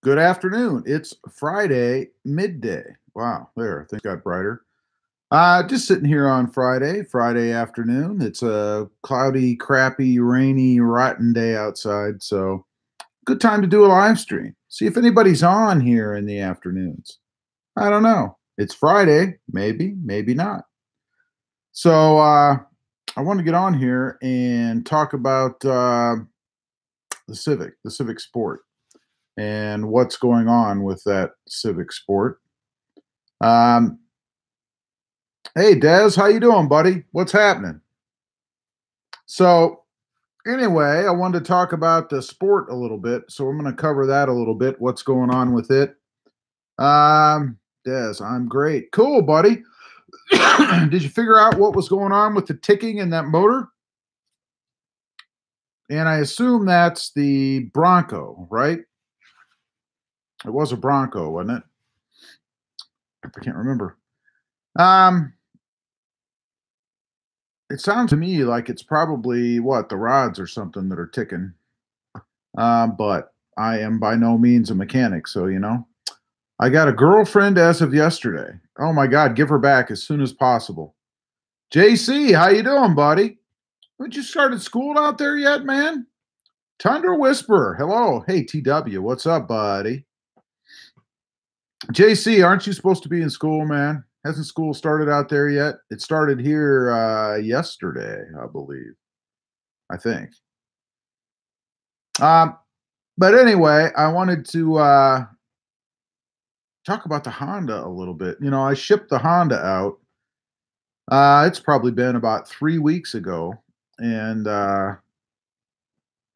Good afternoon. It's Friday midday. Wow, there, things got brighter. Just sitting here on Friday afternoon. It's a cloudy, crappy, rainy, rotten day outside, so good time to do a live stream. See if anybody's on here in the afternoons. I don't know. It's Friday, maybe, maybe not. So I want to get on here and talk about the Civic Sport, and what's going on with that Civic Sport. Um, hey, Des, how you doing, buddy? What's happening? So, anyway, I wanted to talk about the sport a little bit, so I'm going to cover that a little bit. What's going on with it? Des, I'm great. Cool, buddy. Did you figure out what was going on with the ticking in that motor? And I assume that's the Bronco, right? It was a Bronco, wasn't it? I can't remember. It sounds to me like it's probably the rods or something that are ticking. But I am by no means a mechanic, so I got a girlfriend as of yesterday. Oh my God, give her back as soon as possible. JC, how you doing, buddy? Haven't you started school out there yet, man? Tundra Whisperer, hello. Hey, TW, what's up, buddy? JC, aren't you supposed to be in school, man? Hasn't school started out there yet? It started here yesterday, I believe. I think. But anyway, I wanted to talk about the Honda a little bit. I shipped the Honda out. It's probably been about 3 weeks ago, and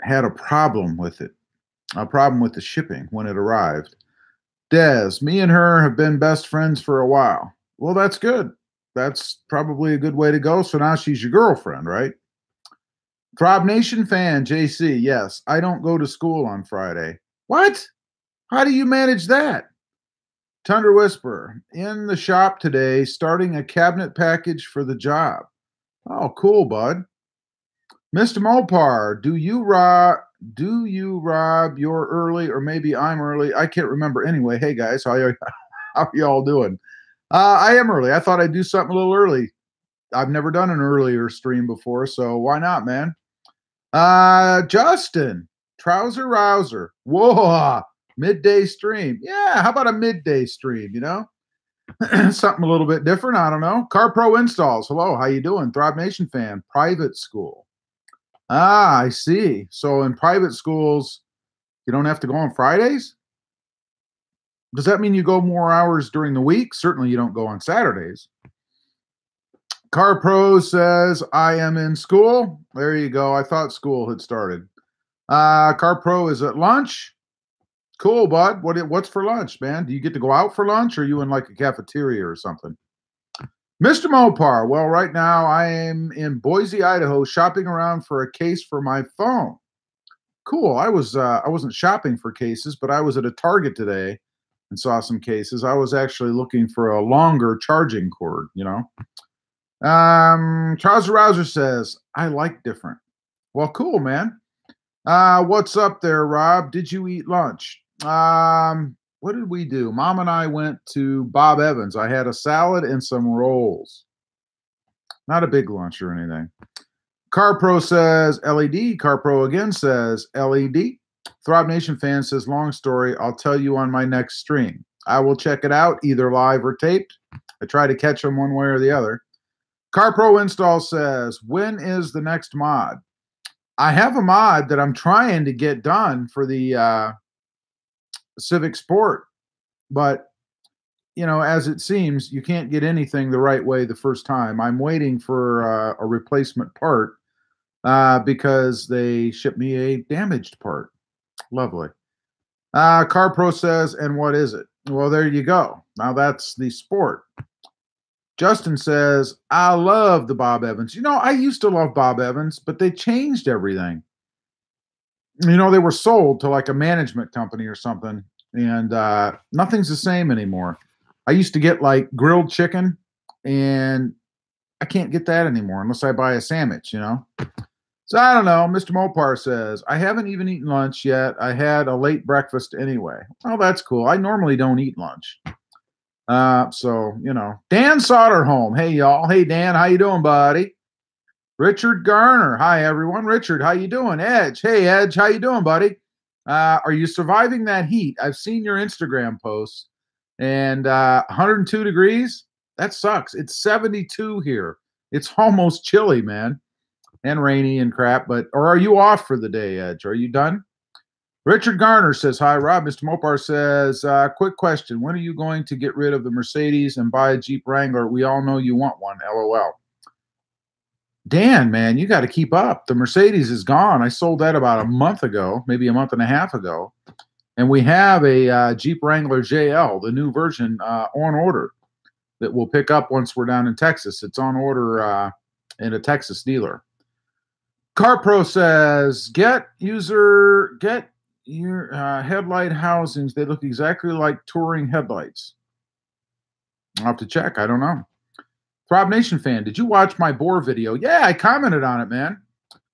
had a problem with it. A problem with the shipping when it arrived. Des, me and her have been best friends for a while. Well, that's good. That's probably a good way to go. So now she's your girlfriend, right? ThrobbNation fan, JC. Yes, I don't go to school on Friday. What? How do you manage that? Tundra Whisperer, in the shop today, starting a cabinet package for the job. Oh, cool, bud. Mr. Mopar, do you rob your early, or maybe I'm early? I can't remember. Anyway, hey guys, how are y'all doing? I am early. I thought I'd do something a little early. I've never done an earlier stream before, so why not, man? Justin, Trouser Rouser. Whoa, midday stream. Yeah, how about a midday stream, Something a little bit different, I don't know. Car Pro Installs. Hello, how you doing? ThrobbNation fan, private school. I see. So in private schools, you don't have to go on Fridays? Does that mean you go more hours during the week? Certainly you don't go on Saturdays. Car Pro says, I am in school. There you go. I thought school had started. Car Pro is at lunch. Cool, bud. What's for lunch, man? Do you get to go out for lunch, or are you in like a cafeteria or something? Mr. Mopar, well, right now I am in Boise, Idaho, shopping around for a case for my phone. Cool. I wasn't shopping for cases, but I was at a Target today and saw some cases. I was actually looking for a longer charging cord, Trouser Rouser says, I like different. Well, cool, man. What's up there, Rob? Did you eat lunch? What did we do? Mom and I went to Bob Evans. I had a salad and some rolls. Not a big lunch or anything. Car Pro says LED. Car Pro again says LED. ThrobbNation fan says, long story, I'll tell you on my next stream. I will check it out, either live or taped. I try to catch them one way or the other. Car Pro Install says, when is the next mod? I have a mod that I'm trying to get done for the Civic Sport, but as it seems, you can't get anything the right way the first time. I'm waiting for a replacement part because they shipped me a damaged part. Lovely. Car Pro says, and what is it? Well, there you go. Now that's the Sport. Justin says, I love the Bob Evans. I used to love Bob Evans, but they changed everything. They were sold to like a management company or something, and nothing's the same anymore. I used to get like grilled chicken, and I can't get that anymore unless I buy a sandwich, So I don't know. Mr. Mopar says, I haven't even eaten lunch yet. I had a late breakfast anyway. Oh, that's cool. I normally don't eat lunch. So, you know, Dan Soderholm. Hey, y'all. Hey, Dan. How you doing, buddy? Richard Garner. Hi, everyone. Richard, how you doing? Edge. Hey, Edge. How you doing, buddy? Are you surviving that heat? I've seen your Instagram posts. And 102 degrees? That sucks. It's 72 here. It's almost chilly, man. And rainy and crap. But, or are you off for the day, Edge? Are you done? Richard Garner says, hi, Rob. Mr. Mopar says, quick question. When are you going to get rid of the Mercedes and buy a Jeep Wrangler? We all know you want one. LOL. Dan, man, you got to keep up. The Mercedes is gone. I sold that about a month ago, maybe a month and a half ago. And we have a Jeep Wrangler JL, the new version, on order that we'll pick up once we're down in Texas. It's on order in a Texas dealer. CarPro says, get your headlight housings. They look exactly like touring headlights. I'll have to check. I don't know. ThrobbNation fan, did you watch my boar video? Yeah, I commented on it, man.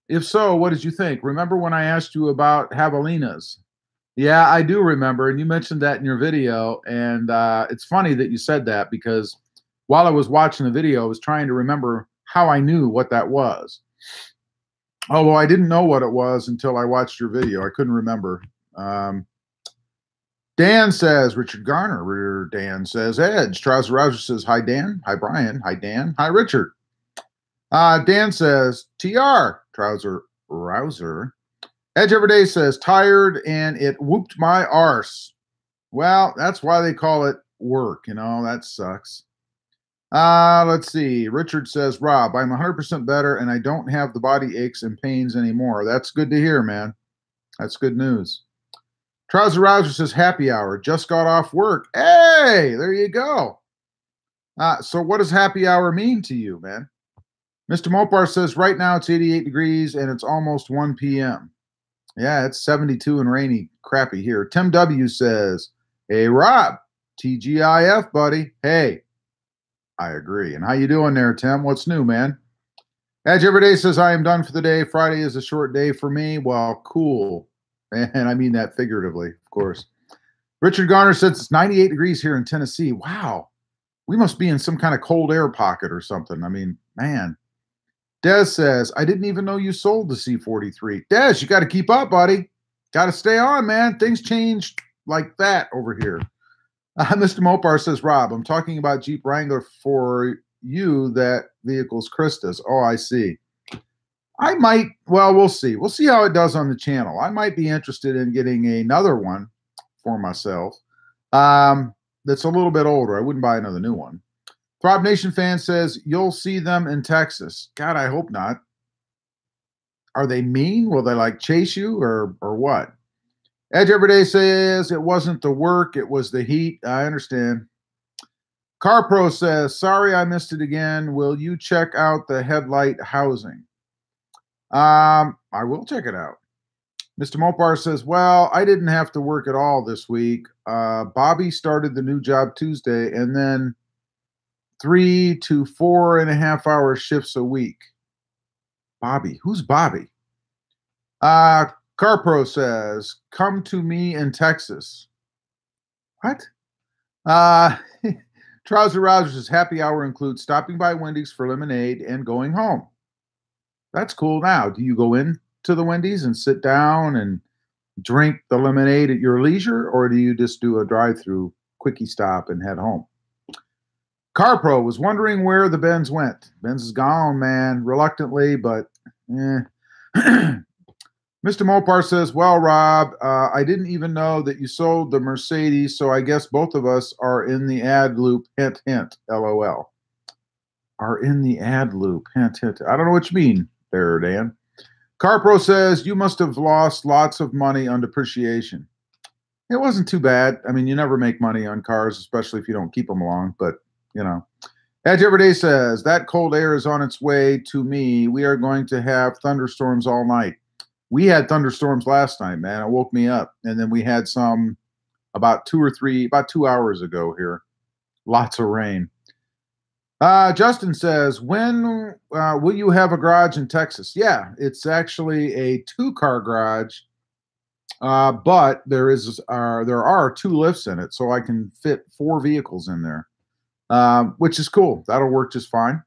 If so, what did you think? Remember when I asked you about javelinas? Yeah, I do remember, and you mentioned that in your video, and it's funny that you said that because while I was watching the video, I was trying to remember how I knew what that was. Although I didn't know what it was until I watched your video. I couldn't remember. Dan says, Richard Garner. Dan says, Edge. Trouser Rouser says, hi, Dan. Hi, Brian. Hi, Dan. Hi, Richard. Dan says, TR. Trouser Rouser. Edge Everyday says, tired and it whooped my arse. Well, that's why they call it work. You know, that sucks. Let's see. Richard says, Rob, I'm 100% better and I don't have the body aches and pains anymore. That's good to hear, man. That's good news. Trouser Rouser says, happy hour. Just got off work. Hey, there you go. So what does happy hour mean to you, man? Mr. Mopar says, right now it's 88 degrees and it's almost 1 p.m. Yeah, it's 72 and rainy, crappy here. Tim W says, hey, Rob, TGIF, buddy. Hey, I agree. And how you doing there, Tim? What's new, man? Edge Everyday says, I am done for the day. Friday is a short day for me. Well, cool. And I mean that figuratively, of course. Richard Garner says it's 98 degrees here in Tennessee. Wow. We must be in some kind of cold air pocket or something. I mean, man. Dez says, I didn't even know you sold the C43. Dez, you got to keep up, buddy. Got to stay on, man. Things change like that over here. Mr. Mopar says, Rob, I'm talking about Jeep Wrangler for you. That vehicle's Krista's. Oh, I see. I might, well, we'll see. We'll see how it does on the channel. I might be interested in getting another one for myself that's a little bit older. I wouldn't buy another new one. ThrobbNation fan says, you'll see them in Texas. God, I hope not. Are they mean? Will they like chase you or what? Edge Everyday says it wasn't the work, it was the heat. I understand. CarPro says, sorry I missed it again. Will you check out the headlight housing? I will check it out. Mr. Mopar says, well, I didn't have to work at all this week. Bobby started the new job Tuesday and then 3 to 4.5 hour shifts a week. Bobby, who's Bobby? CarPro says, come to me in Texas. What? Trouser Rouser says, happy hour includes stopping by Wendy's for lemonade and going home. That's cool. Now, do you go in to the Wendy's and sit down and drink the lemonade at your leisure, or do you just do a drive-through quickie stop and head home? CarPro was wondering where the Benz went. Benz is gone, man, reluctantly, but Mr. Mopar says, well, Rob, I didn't even know that you sold the Mercedes, so I guess both of us are in the ad loop, hint, hint, LOL. Are in the ad loop, hint, hint. I don't know what you mean there, Dan. CarPro says, you must have lost lots of money on depreciation. It wasn't too bad. I mean, you never make money on cars, especially if you don't keep them long, but, you know. Edge Everyday says, that cold air is on its way to me. We are going to have thunderstorms all night. We had thunderstorms last night, man. It woke me up. And then we had some about 2 hours ago here. Lots of rain. Justin says, when will you have a garage in Texas? Yeah, it's actually a two-car garage, but there are two lifts in it, so I can fit four vehicles in there, which is cool. That'll work just fine.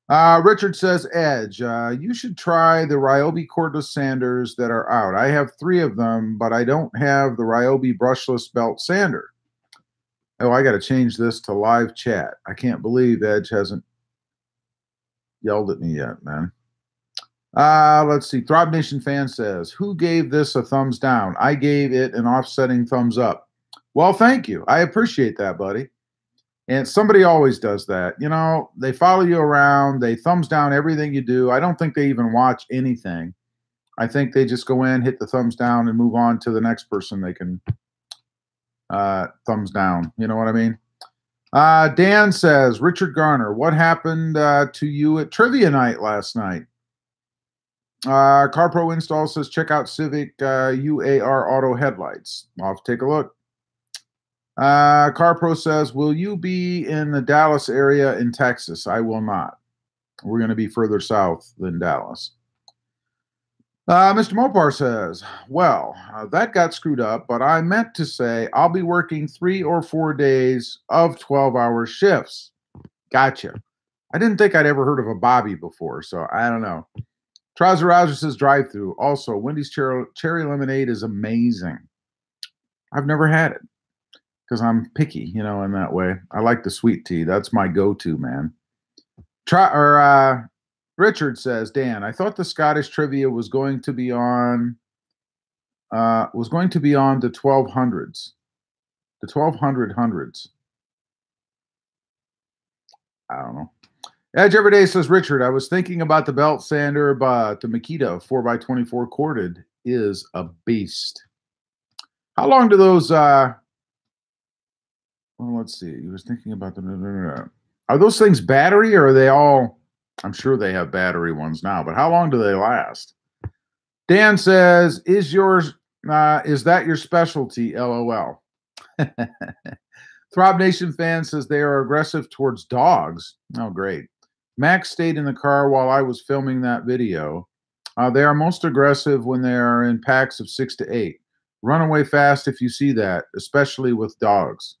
Richard says, Edge, you should try the Ryobi cordless sanders that are out. I have three of them, but I don't have the Ryobi brushless belt sander. Oh, I got to change this to live chat. I can't believe Edge hasn't yelled at me yet, man. Let's see. ThrobbNation fan says, who gave this a thumbs down? I gave it an offsetting thumbs up. Well, thank you. I appreciate that, buddy. And somebody always does that. You know, they follow you around. They thumbs down everything you do. I don't think they even watch anything. I think they just go in, hit the thumbs down, and move on to the next person they can thumbs down. You know what I mean? Dan says, Richard Garner, what happened to you at trivia night last night? CarPro Install says, check out Civic UAR auto headlights. I'll have to take a look. CarPro says, will you be in the Dallas area in Texas? I will not. We're going to be further south than Dallas. Mr. Mopar says, well, that got screwed up, but I meant to say I'll be working 3 or 4 days of 12-hour shifts. Gotcha. I didn't think I'd ever heard of a Bobby before, so I don't know. Trouser Rouser says drive-through. Also, Wendy's cherry lemonade is amazing. I've never had it because I'm picky, you know, in that way. I like the sweet tea. That's my go-to, man. Richard says, Dan, I thought the Scottish trivia was going to be on the 1200s. The 1200 hundreds. I don't know. Edge Everyday says, Richard, I was thinking about the belt sander, but the Makita 4x24 corded is a beast. How long do those well, let's see. He was thinking about the are those things battery or are they all I'm sure they have battery ones now, but how long do they last? Dan says, is that your specialty? LOL. ThrobbNation fan says they are aggressive towards dogs. Oh, great. Max stayed in the car while I was filming that video. They are most aggressive when they are in packs of 6 to 8. Run away fast if you see that, especially with dogs.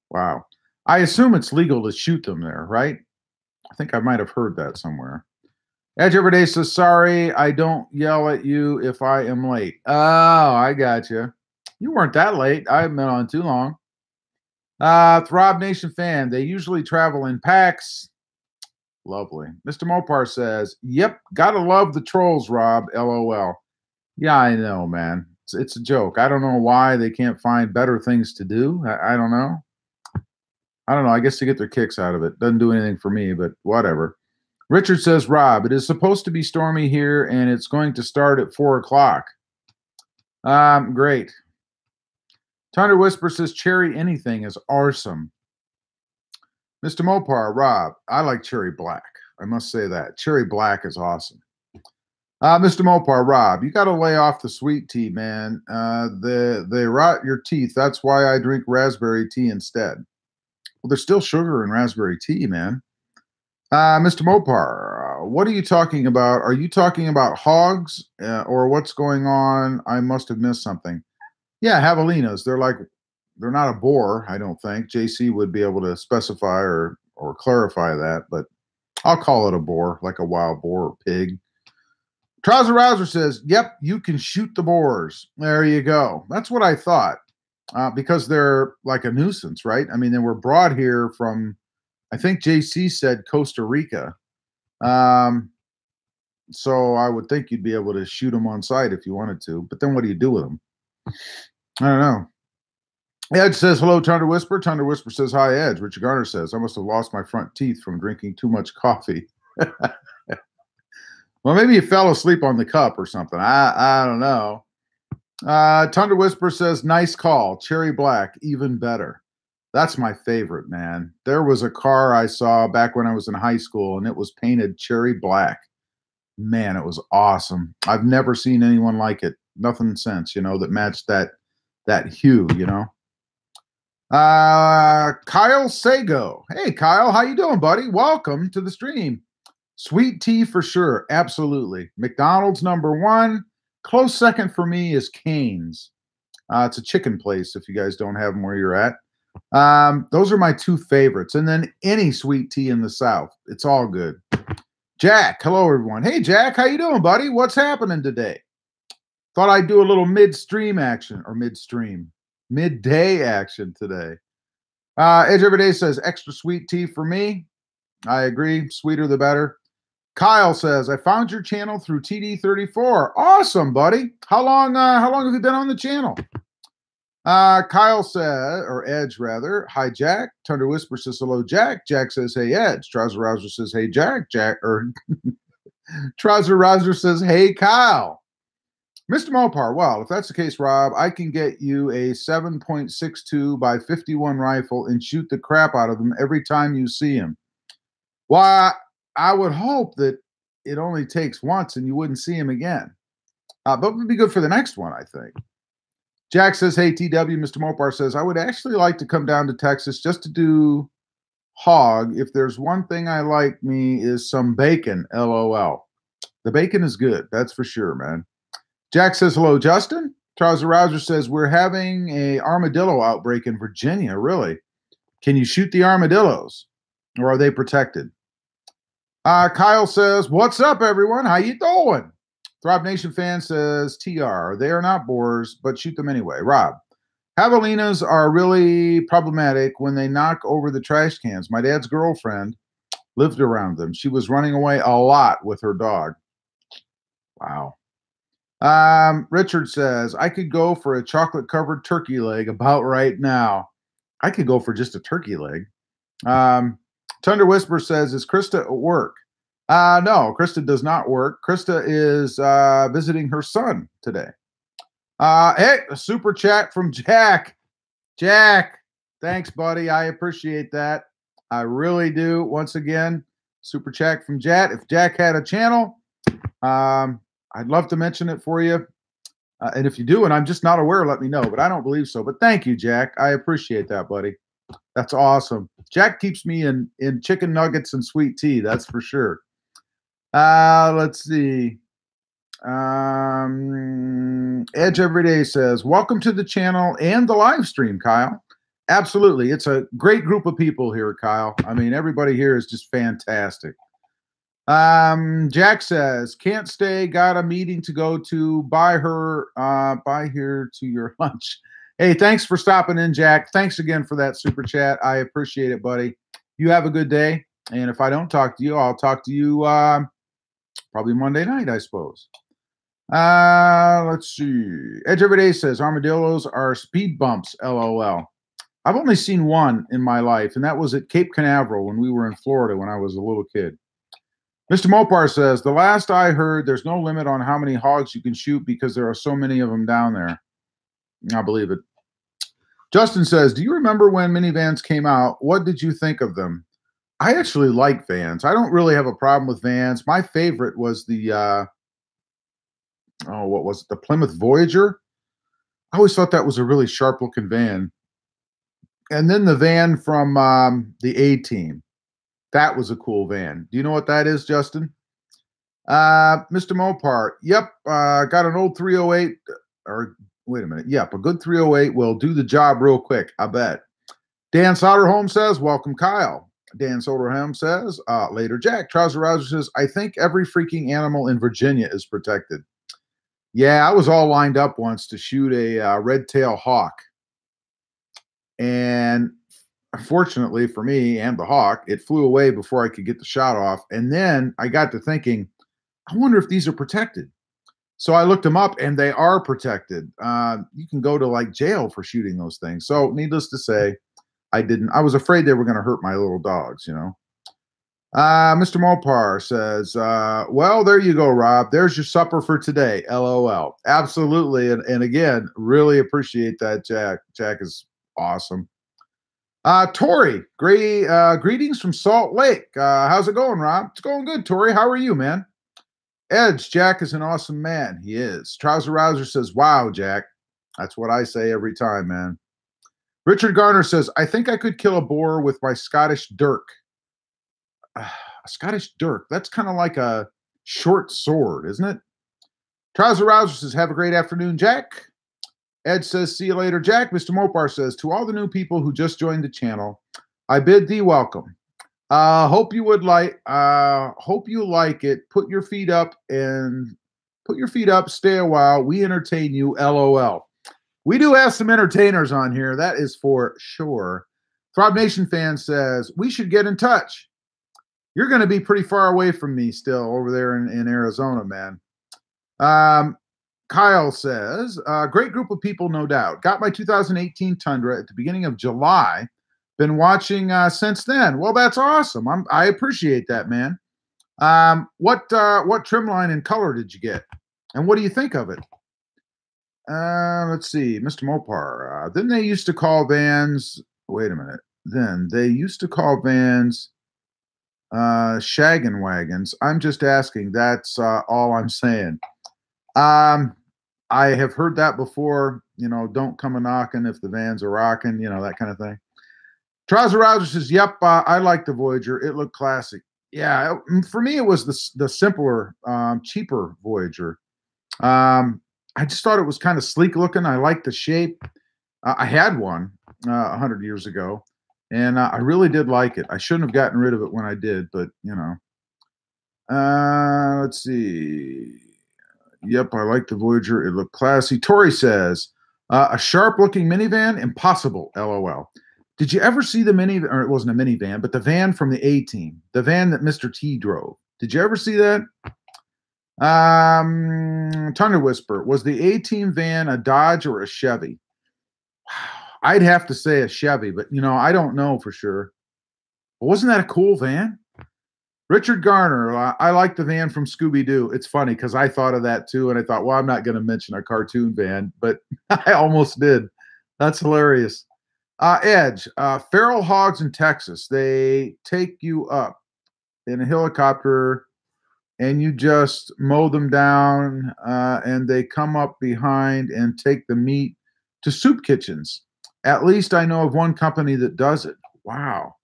Wow. I assume it's legal to shoot them there, right? I think I might have heard that somewhere. Edge Everyday says, sorry, I don't yell at you if I am late. Oh, I got you. You weren't that late. I haven't been on too long. ThrobbNation fan, they usually travel in packs. Lovely. Mr. Mopar says, yep, gotta love the trolls, Rob. LOL. Yeah, I know, man. It's a joke. I don't know why they can't find better things to do. I don't know. I don't know. I guess to get their kicks out of it. Doesn't do anything for me, but whatever. Richard says, Rob, it is supposed to be stormy here, and it's going to start at 4 o'clock. Great. Thunder Whisper says, cherry anything is awesome. Mr. Mopar, Rob, I like cherry black. I must say that. Cherry black is awesome. Mr. Mopar, Rob, you got to lay off the sweet tea, man. They rot your teeth. That's why I drink raspberry tea instead. Well, there's still sugar in raspberry tea, man. Mr. Mopar, what are you talking about? Are you talking about hogs or what's going on? I must have missed something. Yeah, javelinas. They're not a boar, I don't think. JC would be able to specify or clarify that, but I'll call it a boar, like a wild boar or pig. Trouser Rouser says, yep, you can shoot the boars. There you go. That's what I thought. Because they're like a nuisance, right? I mean, they were brought here from, I think JC said Costa Rica. So I would think you'd be able to shoot them on sight if you wanted to. But then what do you do with them? I don't know. Edge says, hello, Thunder Whisper. Thunder Whisper says, hi, Edge. Richard Garner says, I must have lost my front teeth from drinking too much coffee. Well, maybe you fell asleep on the cup or something. I don't know. Thunder Whisper says, nice call. Cherry black, even better. That's my favorite, man. There was a car I saw back when I was in high school, and it was painted cherry black. Man, it was awesome. I've never seen anyone like it. Nothing since, you know, that matched that hue, you know. Kyle Sago. Hey, Kyle, how you doing, buddy? Welcome to the stream. Sweet tea for sure. Absolutely. McDonald's #1. Close second for me is Cane's. It's a chicken place if you guys don't have them where you're at. Those are my two favorites. And then any sweet tea in the South. It's all good. Jack, hello, everyone. Hey, Jack, how you doing, buddy? What's happening today? Thought I'd do a little midstream action or midday action today. Edge Everyday says extra sweet tea for me. I agree. Sweeter the better. Kyle says, I found your channel through TD34. Awesome, buddy. How long have you been on the channel? Kyle said, or Edge rather, hi Jack. Thunder Whisper says hello, Jack. Jack says, hey Edge. Trouser Rouser says, hey Jack. Trouser Rouser says, hey Kyle. Mr. Mopar, well, if that's the case, Rob, I can get you a 7.62 by 51 rifle and shoot the crap out of them every time you see him. Well, I would hope that it only takes once and you wouldn't see him again. But it would be good for the next one, I think. Jack says, hey, TW. Mr. Mopar says, I would actually like to come down to Texas just to do hog. If there's one thing I like me is some bacon, LOL. The bacon is good. That's for sure, man. Jack says, hello, Justin. Trouser Rouser says, we're having a armadillo outbreak in Virginia. Really? Can you shoot the armadillos? Or are they protected? Kyle says, what's up, everyone? How you doing? ThrobbNation fan says, TR, they are not boars, but shoot them anyway. Rob, javelinas are really problematic when they knock over the trash cans. My dad's girlfriend lived around them. She was running away a lot with her dog. Wow. Richard says, I could go for a chocolate-covered turkey leg about right now. I could go for just a turkey leg. Thunder Whisper says, is Krista at work? No, Krista does not work. Krista is visiting her son today. Hey, a super chat from Jack. Jack, thanks, buddy. I appreciate that. I really do. Once again, super chat from Jack. If Jack had a channel, I'd love to mention it for you. And if you do, and I'm just not aware, let me know. But I don't believe so. But thank you, Jack. I appreciate that, buddy. That's awesome. Jack keeps me in chicken nuggets and sweet tea. That's for sure. Let's see. Edge Everyday says, welcome to the channel and the live stream, Kyle. Absolutely. It's a great group of people here, Kyle. I mean, everybody here is just fantastic. Jack says, can't stay, got a meeting to go to, buy here to your lunch. Hey, thanks for stopping in, Jack. Thanks again for that super chat. I appreciate it, buddy. You have a good day. And if I don't talk to you, I'll talk to you probably Monday night, I suppose. Let's see. Edge Everyday says, armadillos are speed bumps, LOL. I've only seen one in my life, and that was at Cape Canaveral when we were in Florida when I was a little kid. Mr. Mopar says, the last I heard, there's no limit on how many hogs you can shoot because there are so many of them down there. I believe it. Justin says, do you remember when minivans came out? What did you think of them? I actually like vans. I don't really have a problem with vans. My favorite was the, what was it? The Plymouth Voyager. I always thought that was a really sharp-looking van. And then the van from the A-Team. That was a cool van. Do you know what that is, Justin? Mr. Mopar. Yep. Got an old 308. Or wait a minute. Yep. A good 308 will do the job real quick. I bet. Dan Soderholm says, welcome, Kyle. Dan Soderholm says, later, Jack. Trouser Rouser says, I think every freaking animal in Virginia is protected. Yeah, I was all lined up once to shoot a red-tailed hawk. And fortunately for me and the hawk, it flew away before I could get the shot off. And then I got to thinking, I wonder if these are protected. So I looked them up, and they are protected. You can go to like jail for shooting those things. So needless to say, I didn't. I was afraid they were going to hurt my little dogs, you know. Mr. Mopar says, well, there you go, Rob. There's your supper for today. LOL. Absolutely. And again, really appreciate that, Jack. Jack is awesome. Tori, greetings from Salt Lake. How's it going, Rob? It's going good, Tori. How are you, man? Edge, Jack is an awesome man. He is. Trouser Rouser says, wow, Jack. That's what I say every time, man. Richard Garner says, I think I could kill a boar with my Scottish dirk. A Scottish dirk. That's kind of like a short sword, isn't it? Trouser Rouser says, have a great afternoon, Jack. Ed says, see you later, Jack. Mr. Mopar says, to all the new people who just joined the channel, I bid thee welcome. Hope you like it. Put your feet up, stay a while. We entertain you, LOL. We do have some entertainers on here, that is for sure. ThrobbNation fan says, we should get in touch. You're going to be pretty far away from me still over there in Arizona, man. Kyle says, great group of people, no doubt. Got my 2018 Tundra at the beginning of July. Been watching since then. Well, that's awesome. I appreciate that, man. What trim line and color did you get? And what do you think of it? Let's see, Mr. Mopar. Then they used to call vans, wait a minute. Then they used to call vans shaggin' wagons. I'm just asking. That's all I'm saying. I have heard that before. You know, don't come a knocking if the vans are rocking, you know, that kind of thing. Trouser Rouser says, yep, I like the Voyager. It looked classic. Yeah, for me, it was the simpler, cheaper Voyager. I just thought it was kind of sleek looking. I liked the shape. I had one 100 years ago, and I really did like it. I shouldn't have gotten rid of it when I did, but, you know. Let's see. Yep, I like the Voyager. It looked classy. Tori says, a sharp-looking minivan? Impossible, LOL. Did you ever see the minivan, or it wasn't a minivan, but the van from the A-Team, the van that Mr. T drove? Did you ever see that? Thunder Whisper, was the A-Team van a Dodge or a Chevy? I'd have to say a Chevy, but, you know, I don't know for sure. But wasn't that a cool van? Richard Garner, I like the van from Scooby-Doo. It's funny because I thought of that too, and I thought, well, I'm not going to mention a cartoon van, but I almost did. That's hilarious. Edge, feral hogs in Texas. They take you up in a helicopter and you just mow them down, and they come up behind and take the meat to soup kitchens. At least I know of one company that does it. Wow.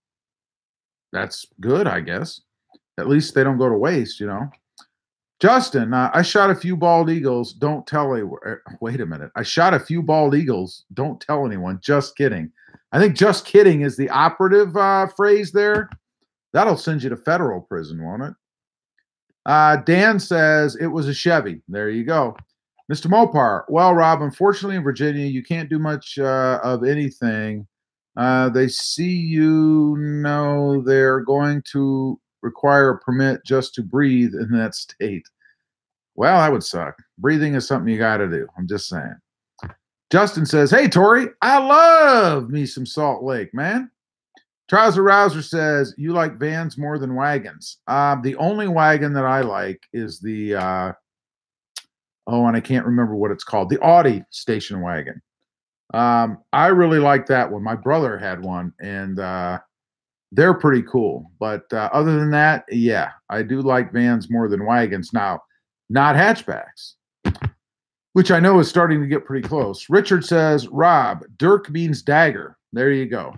That's good, I guess. At least they don't go to waste, you know. Justin, I shot a few bald eagles. Don't tell anyone. Wait a minute. I shot a few bald eagles. Don't tell anyone. Just kidding. I think just kidding is the operative phrase there. That'll send you to federal prison, won't it? Dan says it was a Chevy. There you go. Mr. Mopar, well, Rob, unfortunately in Virginia, you can't do much of anything. They see you know they're going to require a permit just to breathe in that state. Well, that would suck. Breathing is something you got to do. I'm just saying. Justin says, hey, Tori, I love me some Salt Lake, man. Trouser Rouser says, you like vans more than wagons. The only wagon that I like is the, and I can't remember what it's called, the Audi station wagon. I really like that one. My brother had one, and they're pretty cool. But other than that, yeah, I do like vans more than wagons. Now, not hatchbacks, which I know is starting to get pretty close. Richard says, Rob, dirk means dagger. There you go.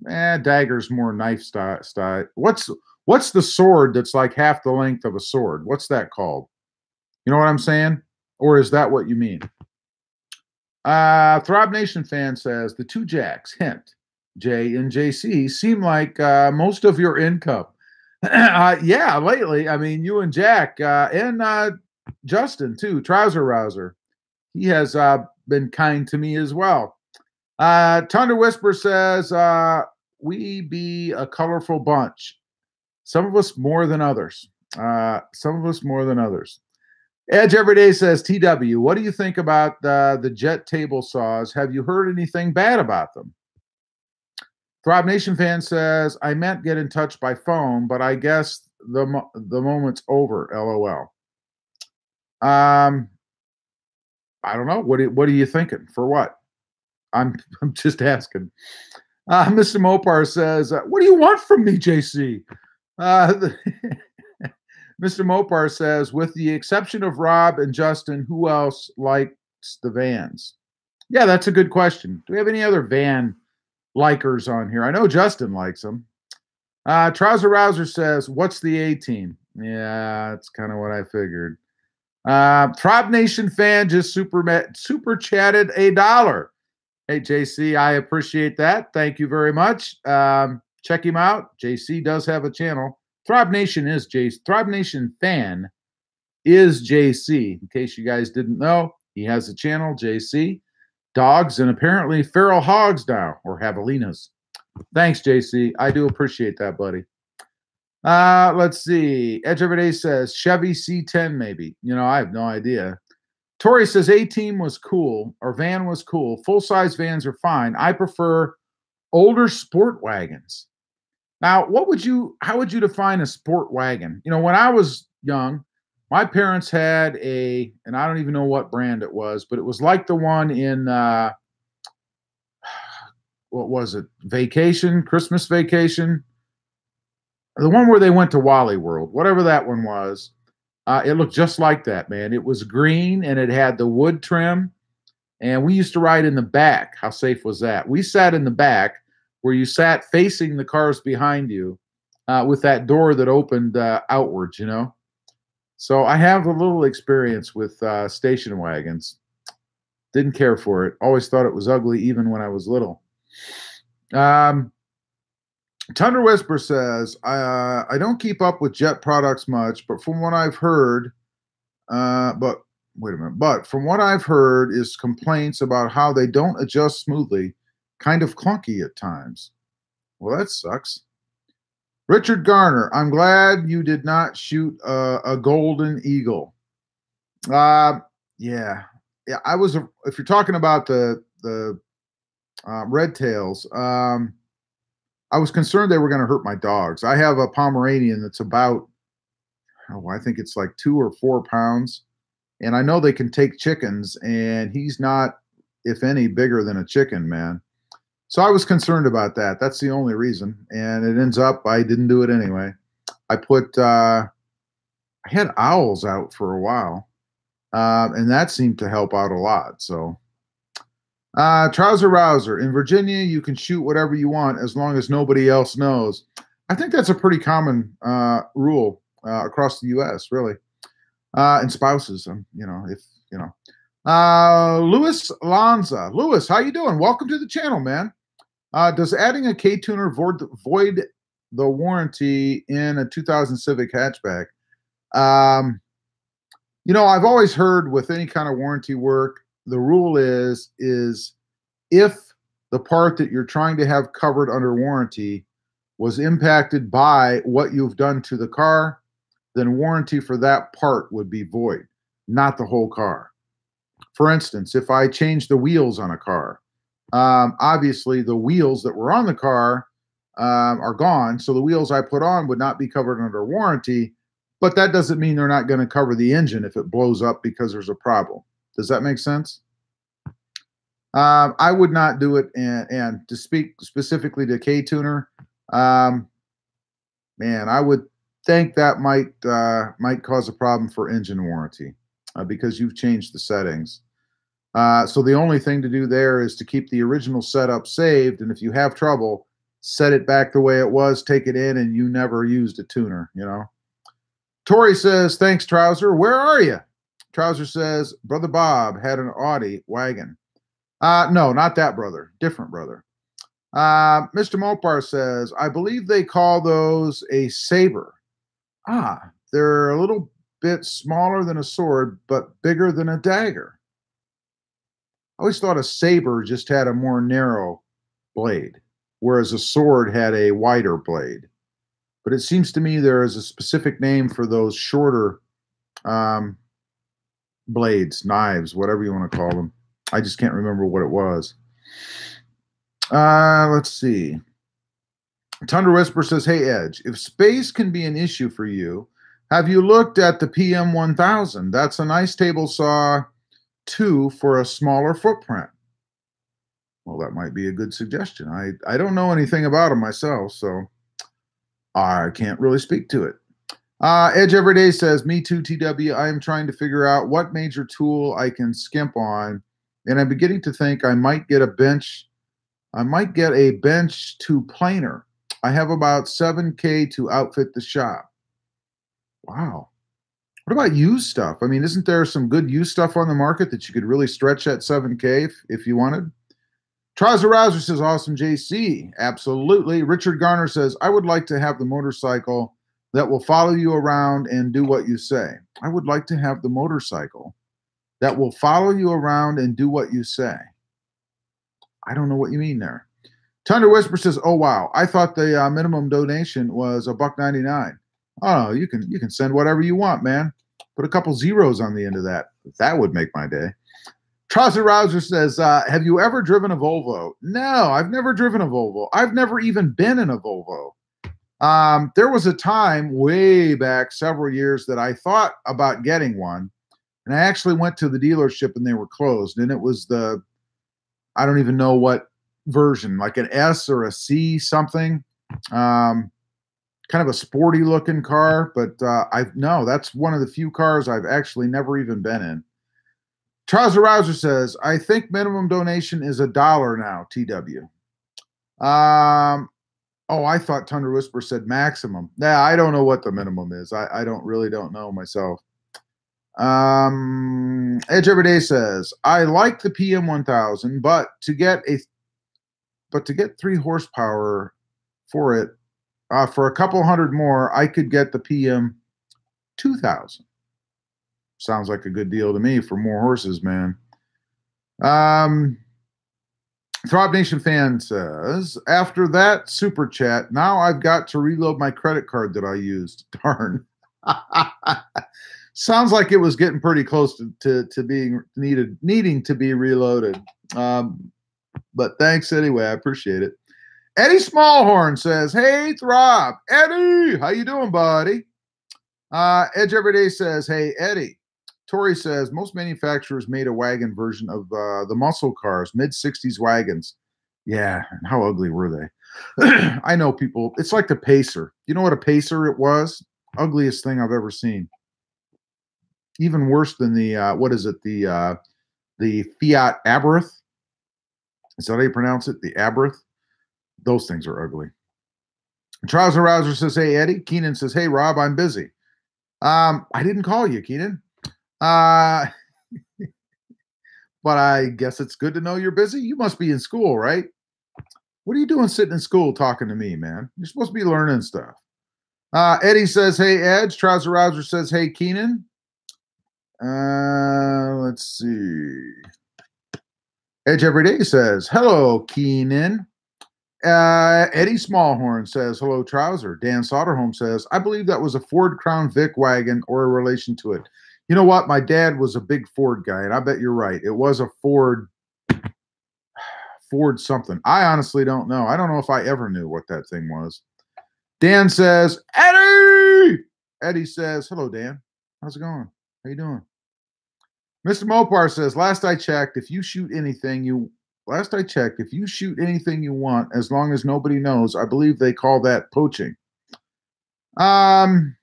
Dagger's more knife style. What's the sword that's like half the length of a sword? What's that called? You know what I'm saying? Or is that what you mean? ThrobbNation fan says, the two Jacks, hint, J and JC, seem like most of your income. Yeah, lately. I mean, you and Jack and Justin, too, Trouser Rouser. He has been kind to me as well. Thunder Whisper says, we be a colorful bunch. Some of us more than others. Edge Everyday says, TW, what do you think about the jet table saws? Have you heard anything bad about them? ThrobbNation fan says, I meant get in touch by phone, but I guess the moment's over, LOL. I don't know. What are you thinking? For what? I'm just asking. Mr. Mopar says, what do you want from me, JC? Mr. Mopar says, with the exception of Rob and Justin, who else likes the vans? Yeah, that's a good question. Do we have any other van likers on here? I know Justin likes them. Trouser Rouser says, "What's the A team?" Yeah, that's kind of what I figured. ThrobbNation fan just super chatted $1. Hey JC, I appreciate that. Thank you very much. Check him out. JC does have a channel. ThrobbNation is JC. ThrobbNation fan is JC. In case you guys didn't know, he has a channel, JC. Dogs and apparently feral hogs now, or javelinas. Thanks, JC. I do appreciate that, buddy. Let's see. Edge Everyday says Chevy C10, maybe. You know, I have no idea. Tori says A-Team was cool, or van was cool. Full-size vans are fine. I prefer older sport wagons. Now, how would you define a sport wagon? You know, when I was young, my parents had and I don't even know what brand it was, but it was like the one in, what was it? Christmas Vacation. The one where they went to Wally World, whatever that one was. It looked just like that, man. It was green and it had the wood trim. And we used to ride in the back. How safe was that? We sat in the back where you sat facing the cars behind you with that door that opened outwards, you know. So I have a little experience with station wagons. Didn't care for it. Always thought it was ugly even when I was little. Thunder Whisper says, I don't keep up with Jet products much, but from what I've heard, but from what I've heard is complaints about how they don't adjust smoothly, kind of clunky at times. Well, that sucks. Richard Garner, I'm glad you did not shoot a golden eagle. Yeah, I was. If you're talking about the red tails, I was concerned they were going to hurt my dogs. I have a Pomeranian that's about, I think it's like 2 or 4 pounds. And I know they can take chickens, and he's not, if any, bigger than a chicken, man. So I was concerned about that. That's the only reason. And it ends up, I didn't do it anyway. I had owls out for a while. And that seemed to help out a lot. So. Trouser Rouser, in Virginia, you can shoot whatever you want as long as nobody else knows. I think that's a pretty common rule across the U.S., really. And spouses, you know, if, you know. Louis Lanza. Louis, how you doing? Welcome to the channel, man. Does adding a K-tuner void the warranty in a 2000 Civic hatchback? You know, I've always heard with any kind of warranty work, the rule is if the part that you're trying to have covered under warranty was impacted by what you've done to the car, then warranty for that part would be void, not the whole car. For instance, if I change the wheels on a car, obviously the wheels that were on the car are gone, so the wheels I put on would not be covered under warranty, but that doesn't mean they're not going to cover the engine if it blows up because there's a problem. Does that make sense? I would not do it. And to speak specifically to K-tuner, man, I would think that might cause a problem for engine warranty because you've changed the settings. So the only thing to do there is to keep the original setup saved. And if you have trouble, set it back the way it was, take it in, and you never used a tuner, you know. Tori says, thanks, Trouser. Where are you? Trouser says, Brother Bob had an Audi wagon. No, not that brother. Different brother. Mr. Mopar says, I believe they call those a saber. They're a little bit smaller than a sword, but bigger than a dagger. I always thought a saber just had a more narrow blade, whereas a sword had a wider blade. But it seems to me there is a specific name for those shorter blades, knives, whatever you want to call them. I just can't remember what it was. Let's see. Thunder Whisper says, hey, Edge, if space can be an issue for you, have you looked at the PM1000? That's a nice table saw 2 for a smaller footprint. Well, that might be a good suggestion. I don't know anything about them myself, so I can't really speak to it. Edge Everyday says, me too, TW. I am trying to figure out what major tool I can skimp on and I'm beginning to think I might get a bench. I might get a bench to planer. I have about 7K to outfit the shop. Wow. What about used stuff? I mean, isn't there some good used stuff on the market that you could really stretch at 7K if you wanted? Trouser Rouser says, awesome JC. Absolutely. Richard Garner says, I would like to have the motorcycle that will follow you around and do what you say. I would like to have the motorcycle that will follow you around and do what you say. I don't know what you mean there. Thunder Whisper says, oh, wow. I thought the minimum donation was $1.99. Oh, you can send whatever you want, man. Put a couple zeros on the end of that. That would make my day. Trouser Rouser says, have you ever driven a Volvo? No, I've never driven a Volvo. I've never even been in a Volvo. There was a time way back several years that I thought about getting one. And I actually went to the dealership and they were closed. And it was I don't even know what version, like an S or a C something. Kind of a sporty looking car, but no, that's one of the few cars I've actually never even been in. Trouser Rouser says, I think minimum donation is $1 now, TW. Oh, I thought Thunder Whisper said maximum. Nah, I don't know what the minimum is. I really don't know myself. Edge Everyday says, I like the PM 1000, but to get 3 horsepower for it, for a couple hundred more, I could get the PM 2000. Sounds like a good deal to me for more horses, man. ThrobbNation fan says, after that super chat, now I've got to reload my credit card that I used. Darn. Sounds like it was getting pretty close to being needing to be reloaded. But thanks anyway. I appreciate it. Eddie Smallhorn says, hey, Throb. Eddie, how you doing, buddy? Edge Everyday says, hey, Eddie. Tori says, most manufacturers made a wagon version of the muscle cars, mid-60s wagons. Yeah, and how ugly were they? I know people. It's like the Pacer. You know what a Pacer it was? Ugliest thing I've ever seen. Even worse than the, what is it? The Fiat Abarth. Is that how you pronounce it? The Abarth? Those things are ugly. Trouser Rouser says, hey, Eddie. Keenan says, hey, Rob, I'm busy. I didn't call you, Keenan. But I guess it's good to know you're busy. You must be in school, right? What are you doing sitting in school talking to me, man? You're supposed to be learning stuff. Eddie says, hey, Edge. Trouser Rouser says, hey, Keenan. Let's see. Edge Everyday says, hello, Keenan. Eddie Smallhorn says, hello, Trouser. Dan Soderholm says, I believe that was a Ford Crown Vic wagon or a relation to it. You know what? My dad was a big Ford guy, and I bet you're right. It was a Ford something. I honestly don't know. I don't know if I ever knew what that thing was. Dan says, Eddie! Eddie says, hello, Dan. How's it going? How you doing? Mr. Mopar says, last I checked, if you shoot anything you want, as long as nobody knows, I believe they call that poaching. I'm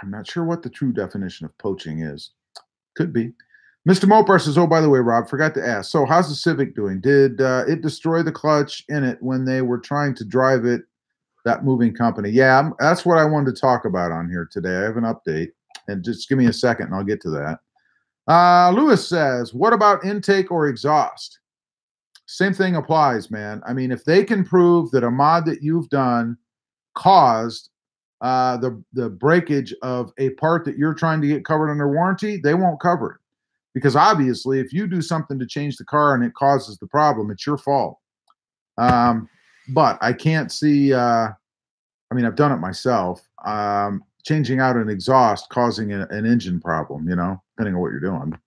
not sure what the true definition of poaching is. Could be. Mr. Mopar says, oh, by the way, Rob, forgot to ask. So how's the Civic doing? Did it destroy the clutch in it when they were trying to drive it, that moving company? Yeah, that's what I wanted to talk about on here today. I have an update. And just give me a second and I'll get to that. Lewis says, what about intake or exhaust? Same thing applies, man. I mean, if they can prove that a mod that you've done caused the breakage of a part that you're trying to get covered under warranty, they won't cover it. Because obviously, if you do something to change the car and it causes the problem, it's your fault. But I can't see, I mean, I've done it myself, changing out an exhaust causing an engine problem, you know, depending on what you're doing.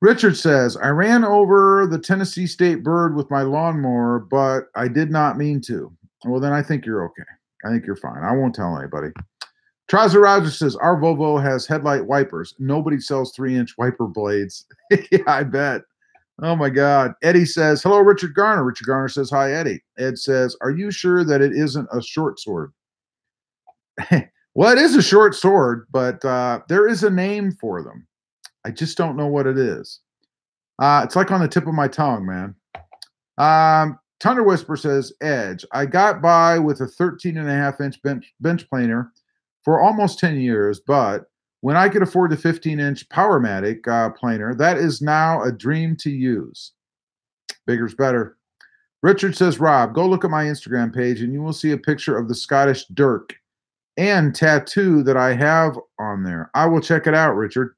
Richard says, I ran over the Tennessee State bird with my lawnmower, but I did not mean to. Well, then I think you're okay. I think you're fine. I won't tell anybody. Trouser Roger says, our Volvo has headlight wipers. Nobody sells 3-inch wiper blades. Yeah, I bet. Oh, my God. Eddie says, hello, Richard Garner. Richard Garner says, hi, Eddie. Ed says, are you sure that it isn't a short sword? Well, it is a short sword, but there is a name for them. I just don't know what it is. It's like on the tip of my tongue, man. Thunder Whisper says, Edge, I got by with a 13.5-inch bench planer for almost 10 years, but when I could afford the 15-inch Powermatic planer, that is now a dream to use. Bigger's better. Richard says, Rob, go look at my Instagram page and you will see a picture of the Scottish Dirk and tattoo that I have on there. I will check it out, Richard.